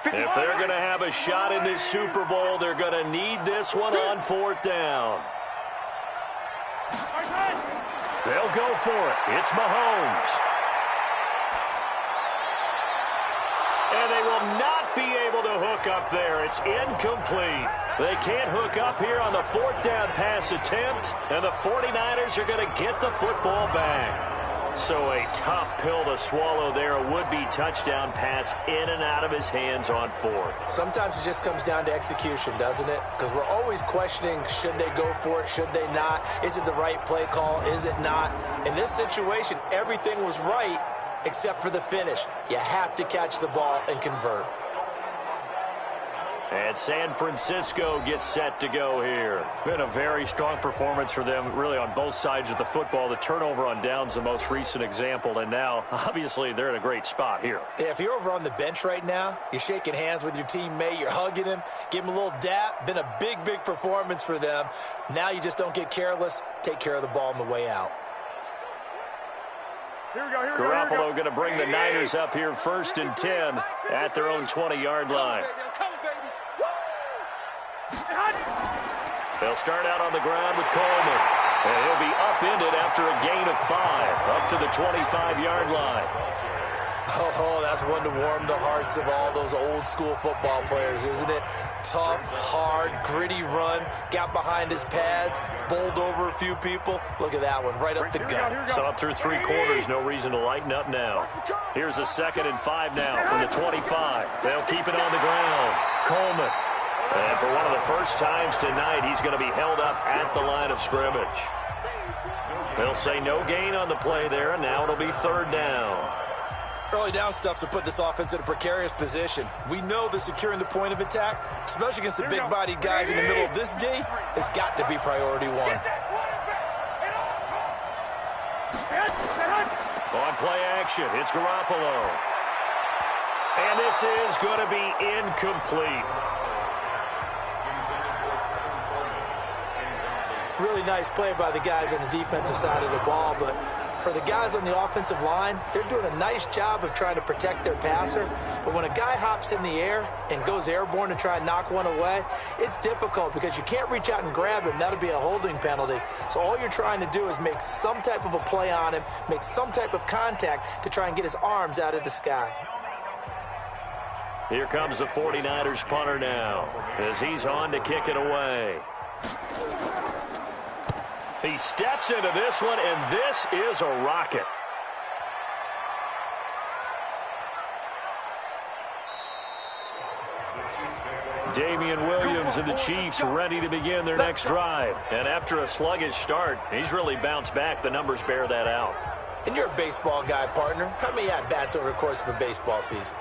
If they're going to have a shot in this Super Bowl, they're going to need this one on 4th down. They'll go for it. It's Mahomes. And they will not be able to hook up there. It's incomplete. They can't hook up here on the 4th down pass attempt, and the 49ers are going to get the football back. So a tough pill to swallow there. A would-be touchdown pass in and out of his hands on 4th. Sometimes it just comes down to execution, doesn't it? Because we're always questioning, should they go for it, should they not? Is it the right play call, is it not? In this situation, everything was right except for the finish. You have to catch the ball and convert. And San Francisco gets set to go here. Been a very strong performance for them, really, on both sides of the football. The turnover on downs, the most recent example, and now, obviously, they're in a great spot here. Yeah, if you're over on the bench right now, you're shaking hands with your teammate, you're hugging him, give him a little dap. Been a big, big performance for them. Now you just don't get careless. Take care of the ball on the way out. Garoppolo going to bring the Niners up here 1st and 10 at their own 20-yard line. They'll start out on the ground with Coleman. And he'll be upended after a gain of 5, up to the 25-yard line. Oh, that's one to warm the hearts of all those old-school football players, isn't it? Tough, hard, gritty run, got behind his pads, bowled over a few people. Look at that one, right up the gut. So up through 3 quarters, no reason to lighten up now. Here's a 2nd and 5 now from the 25. They'll keep it on the ground. Coleman. And for one of the first times tonight, he's going to be held up at the line of scrimmage. They'll say no gain on the play there, and now it'll be 3rd down. Early down stuff to put this offense in a precarious position. We know that securing the point of attack, especially against the big-bodied guys in the middle of this D, has got to be priority 1. On play action, it's Garoppolo. And this is going to be incomplete. Really nice play by the guys on the defensive side of the ball, but for the guys on the offensive line, they're doing a nice job of trying to protect their passer. But when a guy hops in the air and goes airborne to try and knock one away, it's difficult because you can't reach out and grab him. That'll be a holding penalty. So all you're trying to do is make some type of a play on him, make some type of contact to try and get his arms out of the sky. Here comes the 49ers punter now as he's on to kick it away. He steps into this one, and this is a rocket. Damian Williams and the Chiefs ready to begin their next drive. And after a sluggish start, he's really bounced back. The numbers bear that out. And you're a baseball guy, partner. How many at-bats over the course of a baseball season?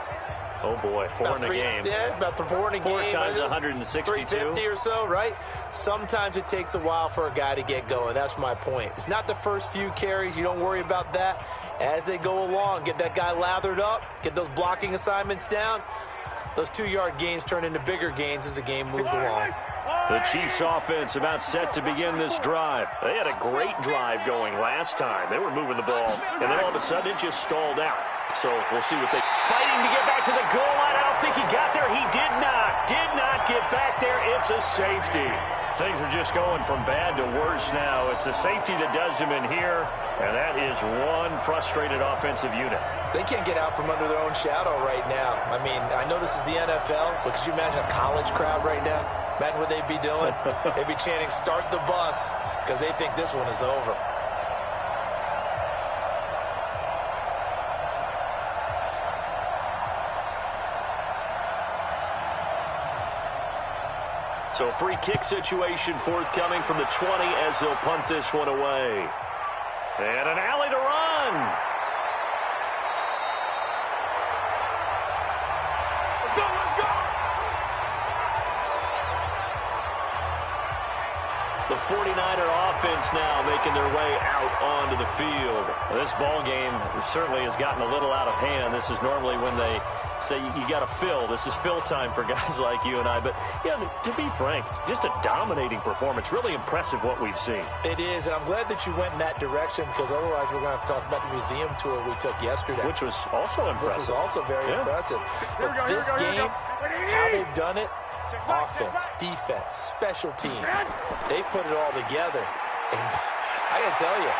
Oh, boy, four in a game. Yeah, about 4 in a game. 4 times 162. 350 or so, right? Sometimes it takes a while for a guy to get going. That's my point. It's not the first few carries. You don't worry about that. As they go along, get that guy lathered up, get those blocking assignments down. Those 2-yard gains turn into bigger gains as the game moves along. The Chiefs offense about set to begin this drive. They had a great drive going last time. They were moving the ball, and then all of a sudden it just stalled out. So we'll see what they... Fighting to get back to the goal line. I don't think he got there. He did not. Did not get back there. It's a safety. Things are just going from bad to worse now. It's a safety that does him in here, and that is one frustrated offensive unit. They can't get out from under their own shadow right now. I mean, I know this is the NFL, but could you imagine a college crowd right now? Imagine what they'd be doing. They'd be chanting, "Start the bus," because they think this one is over. So free kick situation forthcoming from the 20 as they'll punt this one away. And an alley to run. Let's go, let's go! The 49er offense now making their way out onto the field. This ball game certainly has gotten a little out of hand. This is normally when they say you got to fill. This is fill time for guys like you and I. But, yeah, to be frank, just a dominating performance. Really impressive what we've seen. It is, and I'm glad that you went in that direction because otherwise we're going to have to talk about the museum tour we took yesterday. Which was also impressive. Which was also very impressive. But this game, how they've done it, offense, defense, special teams, they put it all together. And I got to tell you,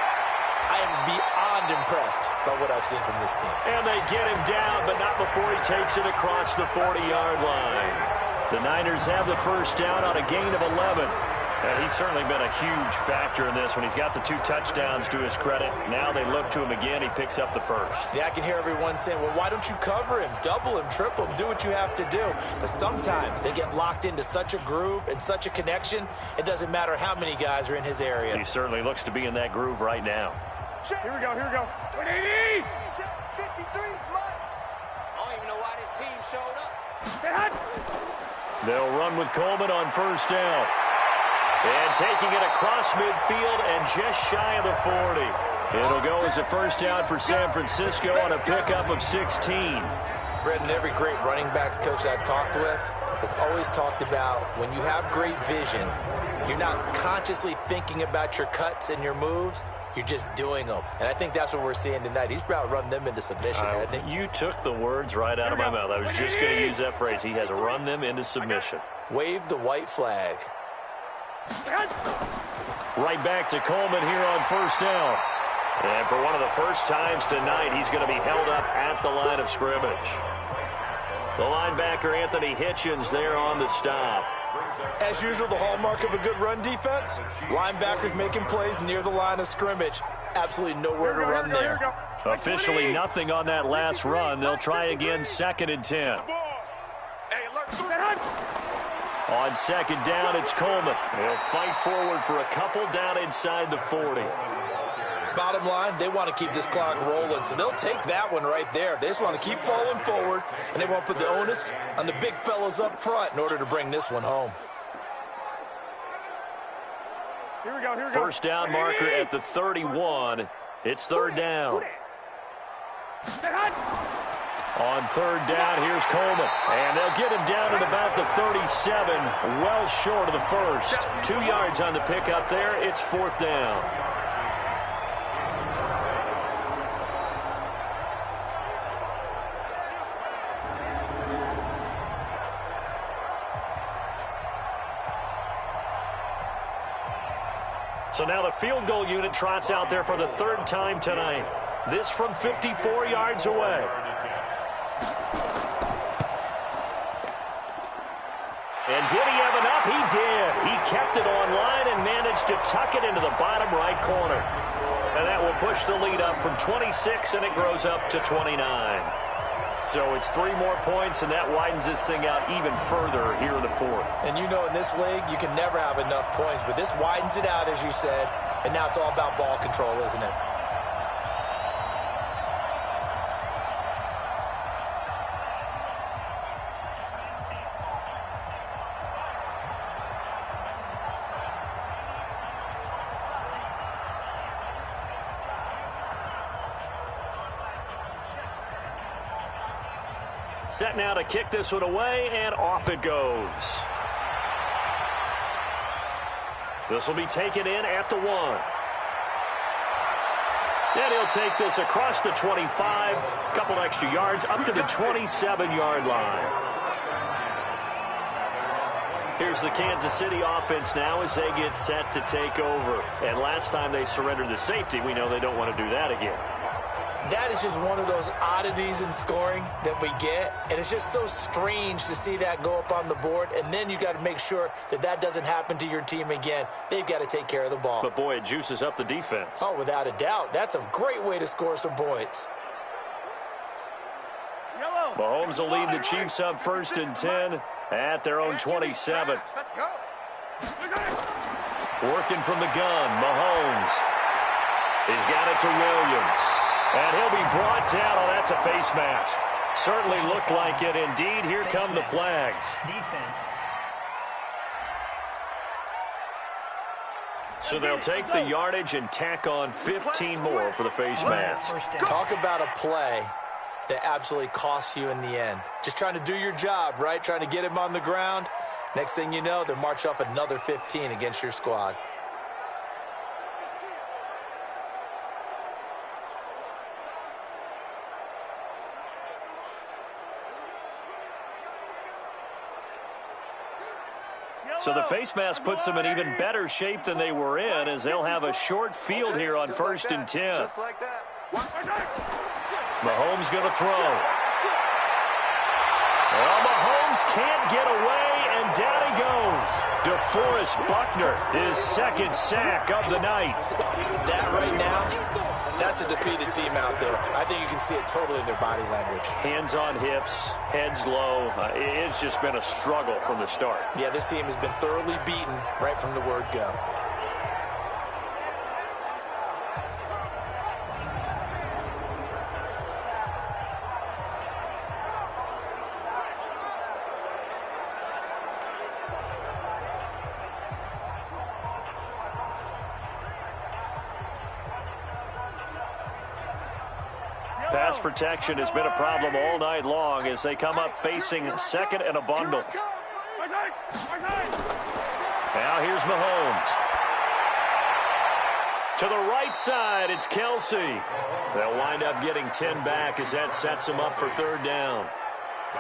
I am beyond impressed by what I've seen from this team. And they get him down, but not before he takes it across the 40-yard line. The Niners have the first down on a gain of 11. And he's certainly been a huge factor in this when he's got the 2 touchdowns to his credit. Now they look to him again. He picks up the first. Yeah, I can hear everyone saying, well, why don't you cover him? Double him, triple him, do what you have to do. But sometimes they get locked into such a groove and such a connection, it doesn't matter how many guys are in his area. He certainly looks to be in that groove right now. Here we go, here we go. 180! Check 53's mine. I don't even know why this team showed up. They'll run with Coleman on first down. And taking it across midfield and just shy of the 40. It'll go as a first down for San Francisco on a pickup of 16. Brendan, every great running backs coach I've talked with has always talked about when you have great vision, you're not consciously thinking about your cuts and your moves. You're just doing them. And I think that's what we're seeing tonight. He's about to run them into submission, hasn't he? You took the words right out of my mouth. I was just going to use that phrase. He has run them into submission. Wave the white flag. Right back to Coleman here on first down. And for one of the first times tonight, he's going to be held up at the line of scrimmage. The linebacker, Anthony Hitchens, there on the stop. As usual, the hallmark of a good run defense, linebackers making plays near the line of scrimmage. Absolutely nowhere to run there. Officially nothing on that last run. They'll try again, 2nd and 10. On second down, it's Coleman. They'll fight forward for a couple down inside the 40. Bottom line, they want to keep this clock rolling, so they'll take that one right there. They just want to keep falling forward, and they want to put the onus on the big fellas up front in order to bring this one home. Here we go, here we go. First down marker at the 31. It's 3rd down. On 3rd down, here's Coleman. And they'll get him down at about the 37, well short of the first. 2 yards on the pickup there. It's 4th down. So now the field goal unit trots out there for the 3rd time tonight. This from 54 yards away. And did he have enough? He did. He kept it on line and managed to tuck it into the bottom right corner. And that will push the lead up from 26, and it grows up to 29. So it's 3 more points, and that widens this thing out even further here in the fourth. And you know in this league, you can never have enough points, but this widens it out, as you said, and now it's all about ball control, isn't it? Set now to kick this one away, and off it goes. This will be taken in at the 1. And he'll take this across the 25, a couple extra yards, up to the 27-yard line. Here's the Kansas City offense now as they get set to take over. And last time they surrendered the safety, we know they don't want to do that again. That is just one of those oddities in scoring that we get, and it's just so strange to see that go up on the board, and then you got to make sure that that doesn't happen to your team again. They've got to take care of the ball. But, boy, it juices up the defense. Oh, without a doubt. That's a great way to score some points. Mahomes will lead the Chiefs up 1st and 10 at their own 27. Let's go. Working from the gun, Mahomes. He's got it to Williams. And he'll be brought down. Oh, that's a face mask. Certainly looked like it. Indeed, here come the flags. Defense. So they'll take the yardage and tack on 15 more for the face mask. Talk about a play that absolutely costs you in the end. Just trying to do your job, right? Trying to get him on the ground. Next thing you know, they're marching off another 15 against your squad. So the face mask puts them in even better shape than they were in, as they'll have a short field here on 1st and 10. Just like that. Mahomes going to throw. Well, Mahomes can't get away, and down he goes. DeForest Buckner, his 2nd sack of the night. That right now, that's a defeated team out there. I think you can see it totally in their body language. Hands on hips, heads low. It's just been a struggle from the start. Yeah, this team has been thoroughly beaten right from the word go. Pass protection has been a problem all night long as they come up facing 2nd and a bundle. Now here's Mahomes. To the right side, it's Kelsey. They'll wind up getting 10 back as that sets them up for 3rd down.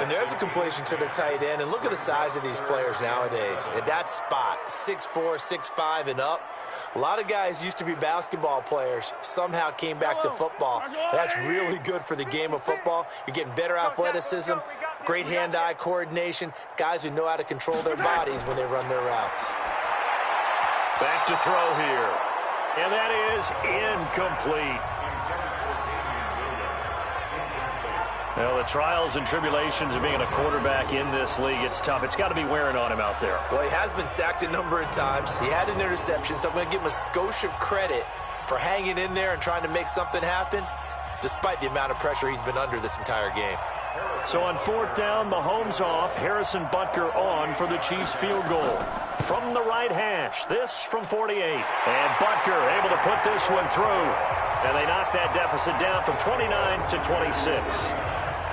And there's a completion to the tight end. And look at the size of these players nowadays. At that spot, 6'4", 6'5", and up. A lot of guys used to be basketball players, somehow came back to football. And that's really good for the game of football. You're getting better athleticism, great hand-eye coordination, guys who know how to control their bodies when they run their routes. Back to throw here. And that is incomplete. Well, the trials and tribulations of being a quarterback in this league, it's tough. It's got to be wearing on him out there. Well, he has been sacked a number of times. He had an interception, so I'm going to give him a skosh of credit for hanging in there and trying to make something happen, despite the amount of pressure he's been under this entire game. So on 4th down, Mahomes off, Harrison Butker on for the Chiefs field goal. From the right hash, this from 48. And Butker able to put this one through. And they knock that deficit down from 29 to 26.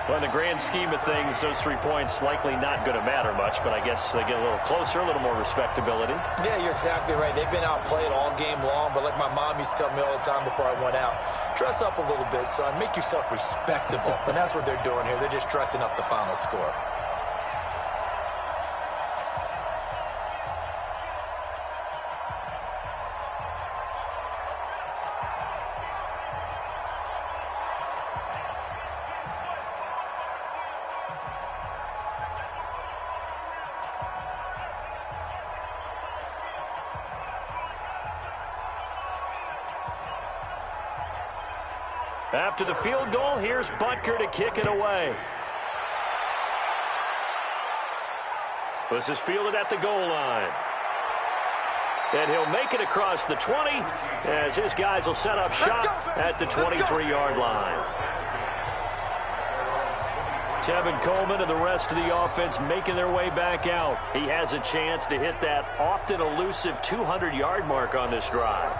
Well, in the grand scheme of things, those 3 points likely not going to matter much, but I guess they get a little closer, a little more respectability. Yeah, you're exactly right. They've been outplayed all game long, but like my mom used to tell me all the time before I went out, dress up a little bit, son. Make yourself respectable. And that's what they're doing here. They're just dressing up the final score. After the field goal, here's Butker to kick it away. This is fielded at the goal line. And he'll make it across the 20 as his guys will set up shop at the 23-yard line. Tevin Coleman and the rest of the offense making their way back out. He has a chance to hit that often elusive 200-yard mark on this drive.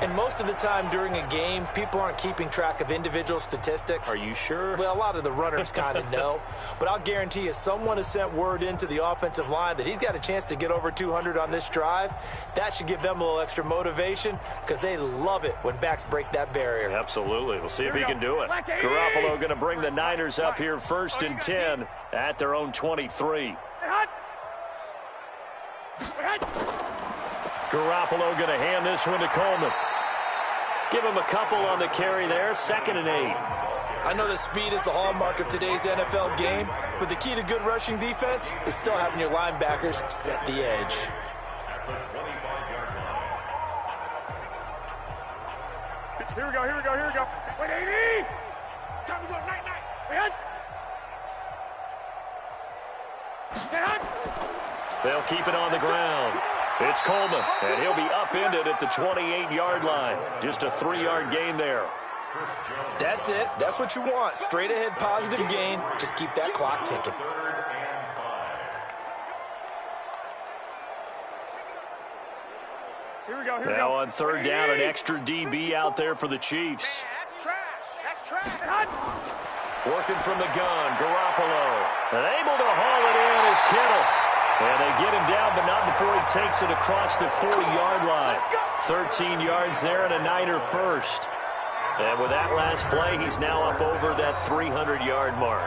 And most of the time during a game, people aren't keeping track of individual statistics. Are you sure? Well, a lot of the runners kind of know. But I'll guarantee you, someone has sent word into the offensive line that he's got a chance to get over 200 on this drive. That should give them a little extra motivation because they love it when backs break that barrier. Absolutely. We'll see if he can do it. Garoppolo going to bring the Niners up here 1st and 10 at their own 23. Garoppolo going to hand this one to Coleman. Give him a couple on the carry there. 2nd and 8. I know that speed is the hallmark of today's NFL game, but the key to good rushing defense is still having your linebackers set the edge. Here we go, here we go, here we go. Wait, 80! Time to go, night, night. They'll keep it on the ground. It's Coleman, and he'll be upended at the 28-yard line. Just a 3-yard gain there. That's it. That's what you want. Straight ahead positive gain. Just keep that clock ticking. Here we go, here we go. Now on 3rd down, an extra DB out there for the Chiefs. That's trash. That's trash. Working from the gun, Garoppolo. And able to haul it in is Kittle. And they get him down, but not before he takes it across the 40-yard line. 13 yards there and a Niner first. And with that last play, he's now up over that 300-yard mark.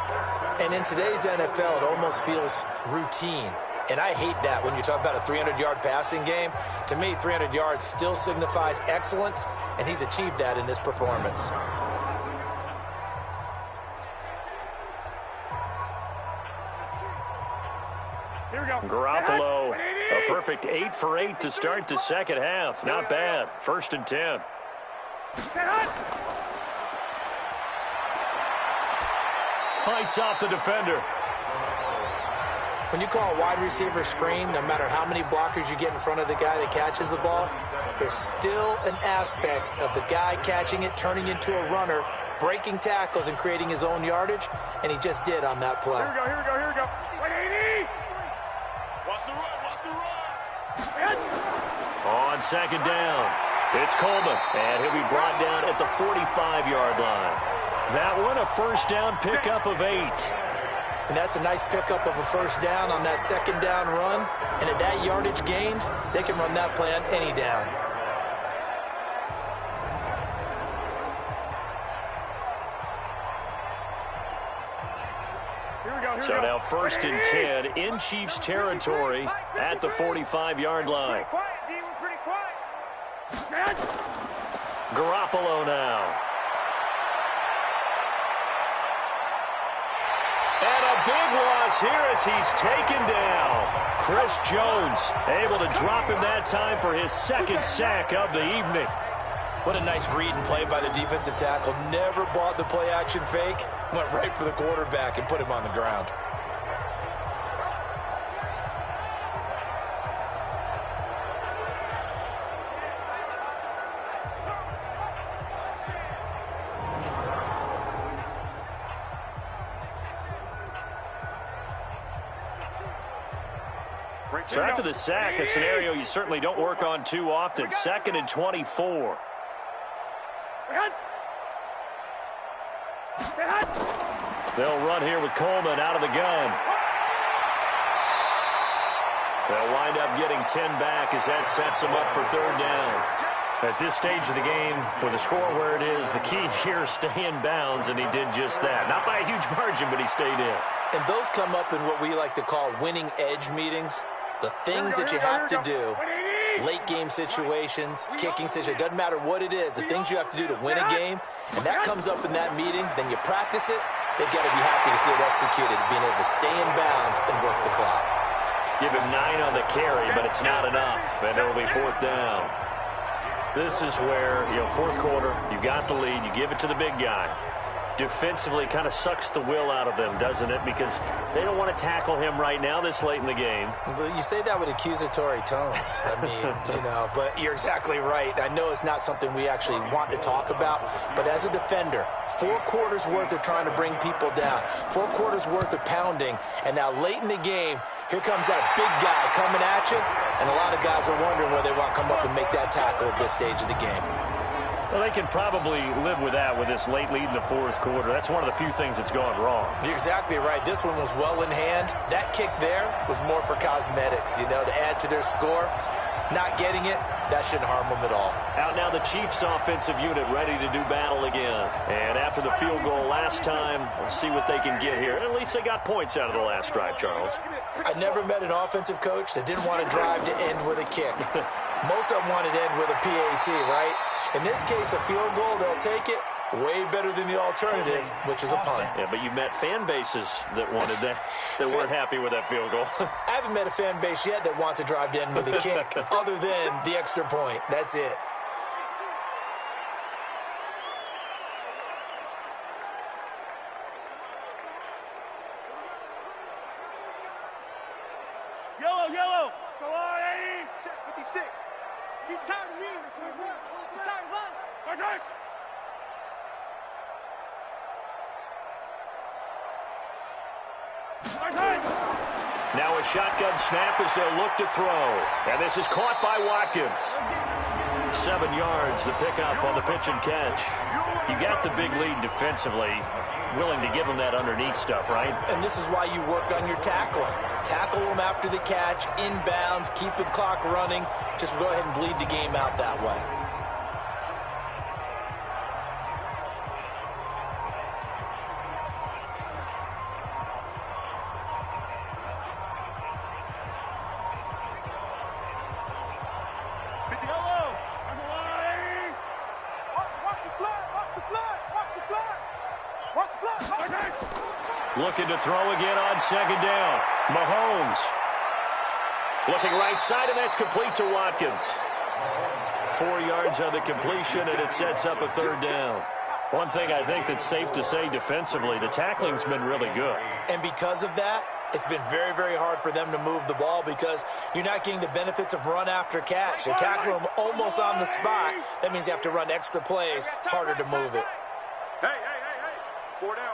And in today's NFL, it almost feels routine. And I hate that when you talk about a 300-yard passing game. To me, 300 yards still signifies excellence, and he's achieved that in this performance. Garoppolo, a perfect 8 for 8 to start the second half. Not bad. 1st and 10. Fights off the defender. When you call a wide receiver screen, no matter how many blockers you get in front of the guy that catches the ball, there's still an aspect of the guy catching it, turning into a runner, breaking tackles and creating his own yardage, and he just did on that play. Here we go, here we go, here we go. 180! Watch the run, watch the run! On 2nd down, it's Coleman, and he'll be brought down at the 45-yard line. That one, a 1st down pickup of 8. And that's a nice pickup of a 1st down on that 2nd down run. And at that yardage gained, they can run that play on any down. So now 1st and 10 in Chiefs territory at the 45-yard line. Garoppolo now. And a big loss here as he's taken down. Chris Jones able to drop him that time for his 2nd sack of the evening. What a nice read and play by the defensive tackle. Never bought the play-action fake. Went right for the quarterback and put him on the ground. So after the sack, a scenario you certainly don't work on too often. 2nd and 24. They'll run here with Coleman out of the gun. They'll wind up getting 10 back as that sets them up for 3rd down. At this stage of the game, with the score where it is, the key here is stay in bounds, and he did just that. Not by a huge margin, but he stayed in. And those come up in what we like to call winning edge meetings. The things that you have to do, late game situations, kicking situations, doesn't matter what it is, the things you have to do to win a game, and that comes up in that meeting, then you practice it, they've got to be happy to see it executed, being able to stay in bounds and work the clock. Give him 9 on the carry, but it's not enough, and it'll be 4th down. This is where, 4th quarter, you got the lead, you give it to the big guy. defensively kind of sucks the will out of them, doesn't it? Because they don't want to tackle him right now this late in the game. But you say that with accusatory tones. I mean, but you're exactly right. I know it's not something we actually want to talk about, but as a defender, 4 quarters worth of trying to bring people down, 4 quarters worth of pounding, and now late in the game, here comes that big guy coming at you, and a lot of guys are wondering where they want to come up and make that tackle at this stage of the game. Well, they can probably live with that with this late lead in the 4th quarter. That's one of the few things that's gone wrong. You're exactly right. This one was well in hand. That kick there was more for cosmetics, to add to their score. Not getting it, that shouldn't harm them at all. Out now the Chiefs offensive unit ready to do battle again. And after the field goal last time, we'll see what they can get here. At least they got points out of the last drive, Charles. I never met an offensive coach that didn't want to drive to end with a kick. Most of them wanted to end with a PAT, right? In this case, a field goal, they'll take it. Way better than the alternative, which is a punt. Yeah, but you met fan bases that wanted that weren't happy with that field goal. I haven't met a fan base yet that wants to drive to end with a kick, other than the extra point. That's it. Yellow. Go on, 80. Check 56. He's tired of me. He's tired of us. Go. Now a shotgun snap as they'll look to throw. And this is caught by Watkins. 7 yards, the pickup on the pitch and catch. You got the big lead defensively. Willing to give them that underneath stuff, right? And this is why you work on your tackling. Tackle them after the catch, inbounds, keep the clock running. Just go ahead and bleed the game out that way. Looking to throw again on 2nd down. Mahomes. Looking right side, and that's complete to Watkins. 4 yards on the completion, and it sets up a 3rd down. One thing I think that's safe to say defensively, the tackling's been really good. And because of that, it's been very, very hard for them to move the ball because you're not getting the benefits of run after catch. You're tackling them almost on the spot. That means you have to run extra plays, harder to move it. Hey. 4 down.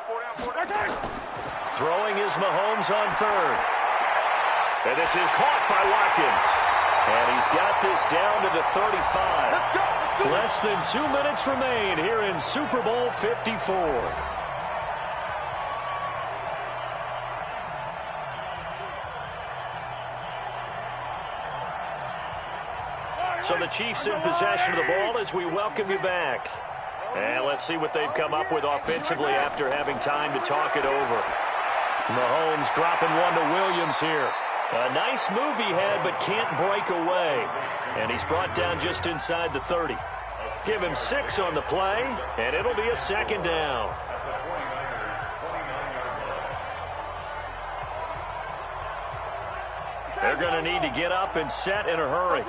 Throwing is Mahomes on 3rd. And this is caught by Watkins. And he's got this down to the 35. Less than 2 minutes remain here in Super Bowl 54. So the Chiefs in possession of the ball as we welcome you back. And let's see what they've come up with offensively after having time to talk it over. Mahomes dropping one to Williams here. A nice move he had, but can't break away. And he's brought down just inside the 30. Give him 6 on the play, and it'll be a 2nd down. They're going to need to get up and set in a hurry.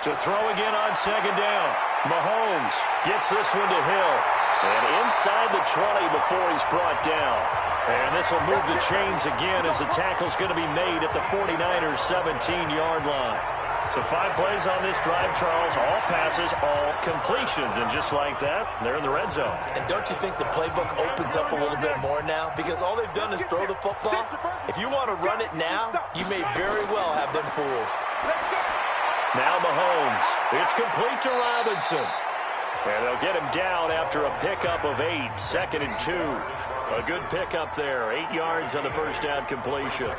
To throw again on 2nd down. Mahomes gets this one to Hill. And inside the 20 before he's brought down. And this will move the chains again as the tackle's going to be made at the 49ers' 17-yard line. So 5 plays on this drive, Charles. All passes, all completions. And just like that, they're in the red zone. And don't you think the playbook opens up a little bit more now? Because all they've done is throw the football. If you want to run it now, you may very well have them fooled. Now Mahomes. It's complete to Robinson. And they'll get him down after a pickup of 8, 2nd and 2. A good pickup there, 8 yards on the first down completion.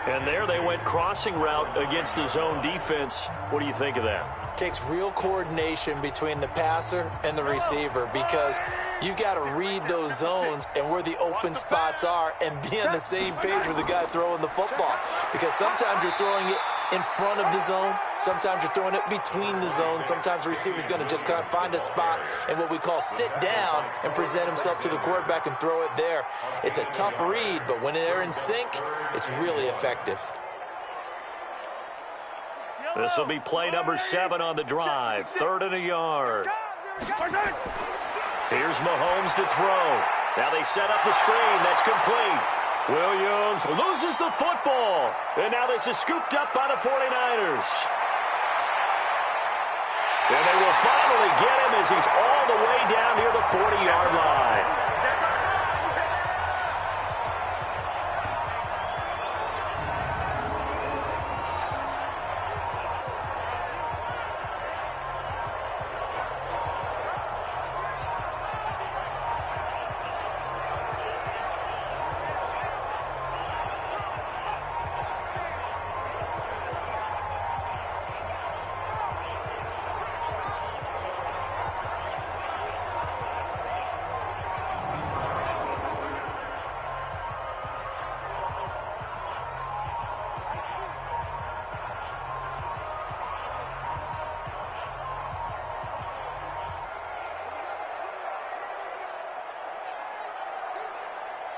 And there they went crossing route against the zone defense. What do you think of that? Takes real coordination between the passer and the receiver because you've got to read those zones and where the open spots are and be on the same page with the guy throwing the football. Because sometimes you're throwing it in front of the zone. Sometimes you're throwing it between the zones. Sometimes the receiver's going to just kind of find a spot and what we call sit down and present himself to the quarterback and throw it there. It's a tough read, but when they're in sync, it's really effective. This will be play number 7 on the drive. 3rd and a yard. Here's Mahomes to throw. Now they set up the screen. That's complete. Williams loses the football. And now this is scooped up by the 49ers. And they will finally get him as he's all the way down near the 40-yard line.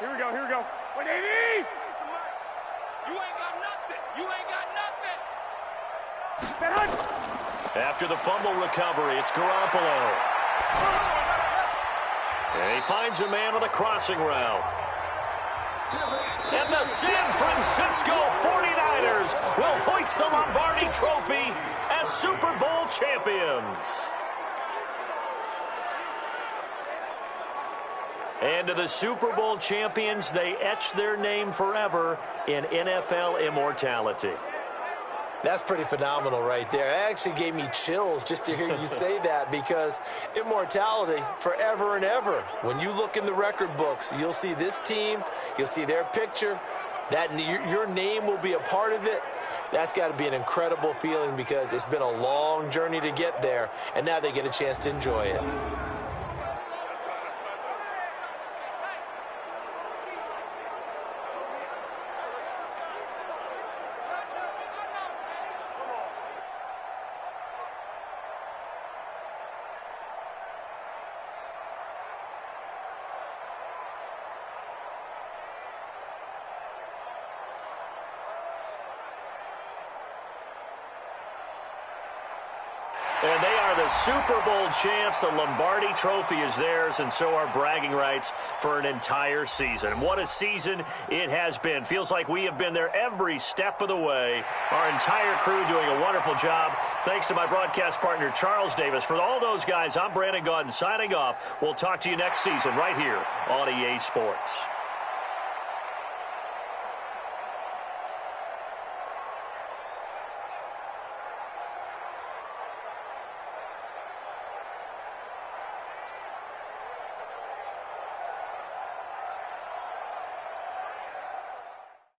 Here we go. 180! You ain't got nothing. You ain't got nothing. After the fumble recovery, it's Garoppolo. And he finds a man on the crossing route. And the San Francisco 49ers will hoist the Lombardi Trophy as Super Bowl champions. And to the Super Bowl champions, they etch their name forever in NFL immortality. That's pretty phenomenal right there. It actually gave me chills just to hear you say that, because immortality forever and ever. When you look in the record books, you'll see this team, you'll see their picture, that your name will be a part of it. That's got to be an incredible feeling, because it's been a long journey to get there, and now they get a chance to enjoy it. And they are the Super Bowl champs. The Lombardi Trophy is theirs, and so are bragging rights for an entire season. What a season it has been. Feels like we have been there every step of the way. Our entire crew doing a wonderful job. Thanks to my broadcast partner, Charles Davis. For all those guys, I'm Brandon Gaudin signing off. We'll talk to you next season right here on EA Sports.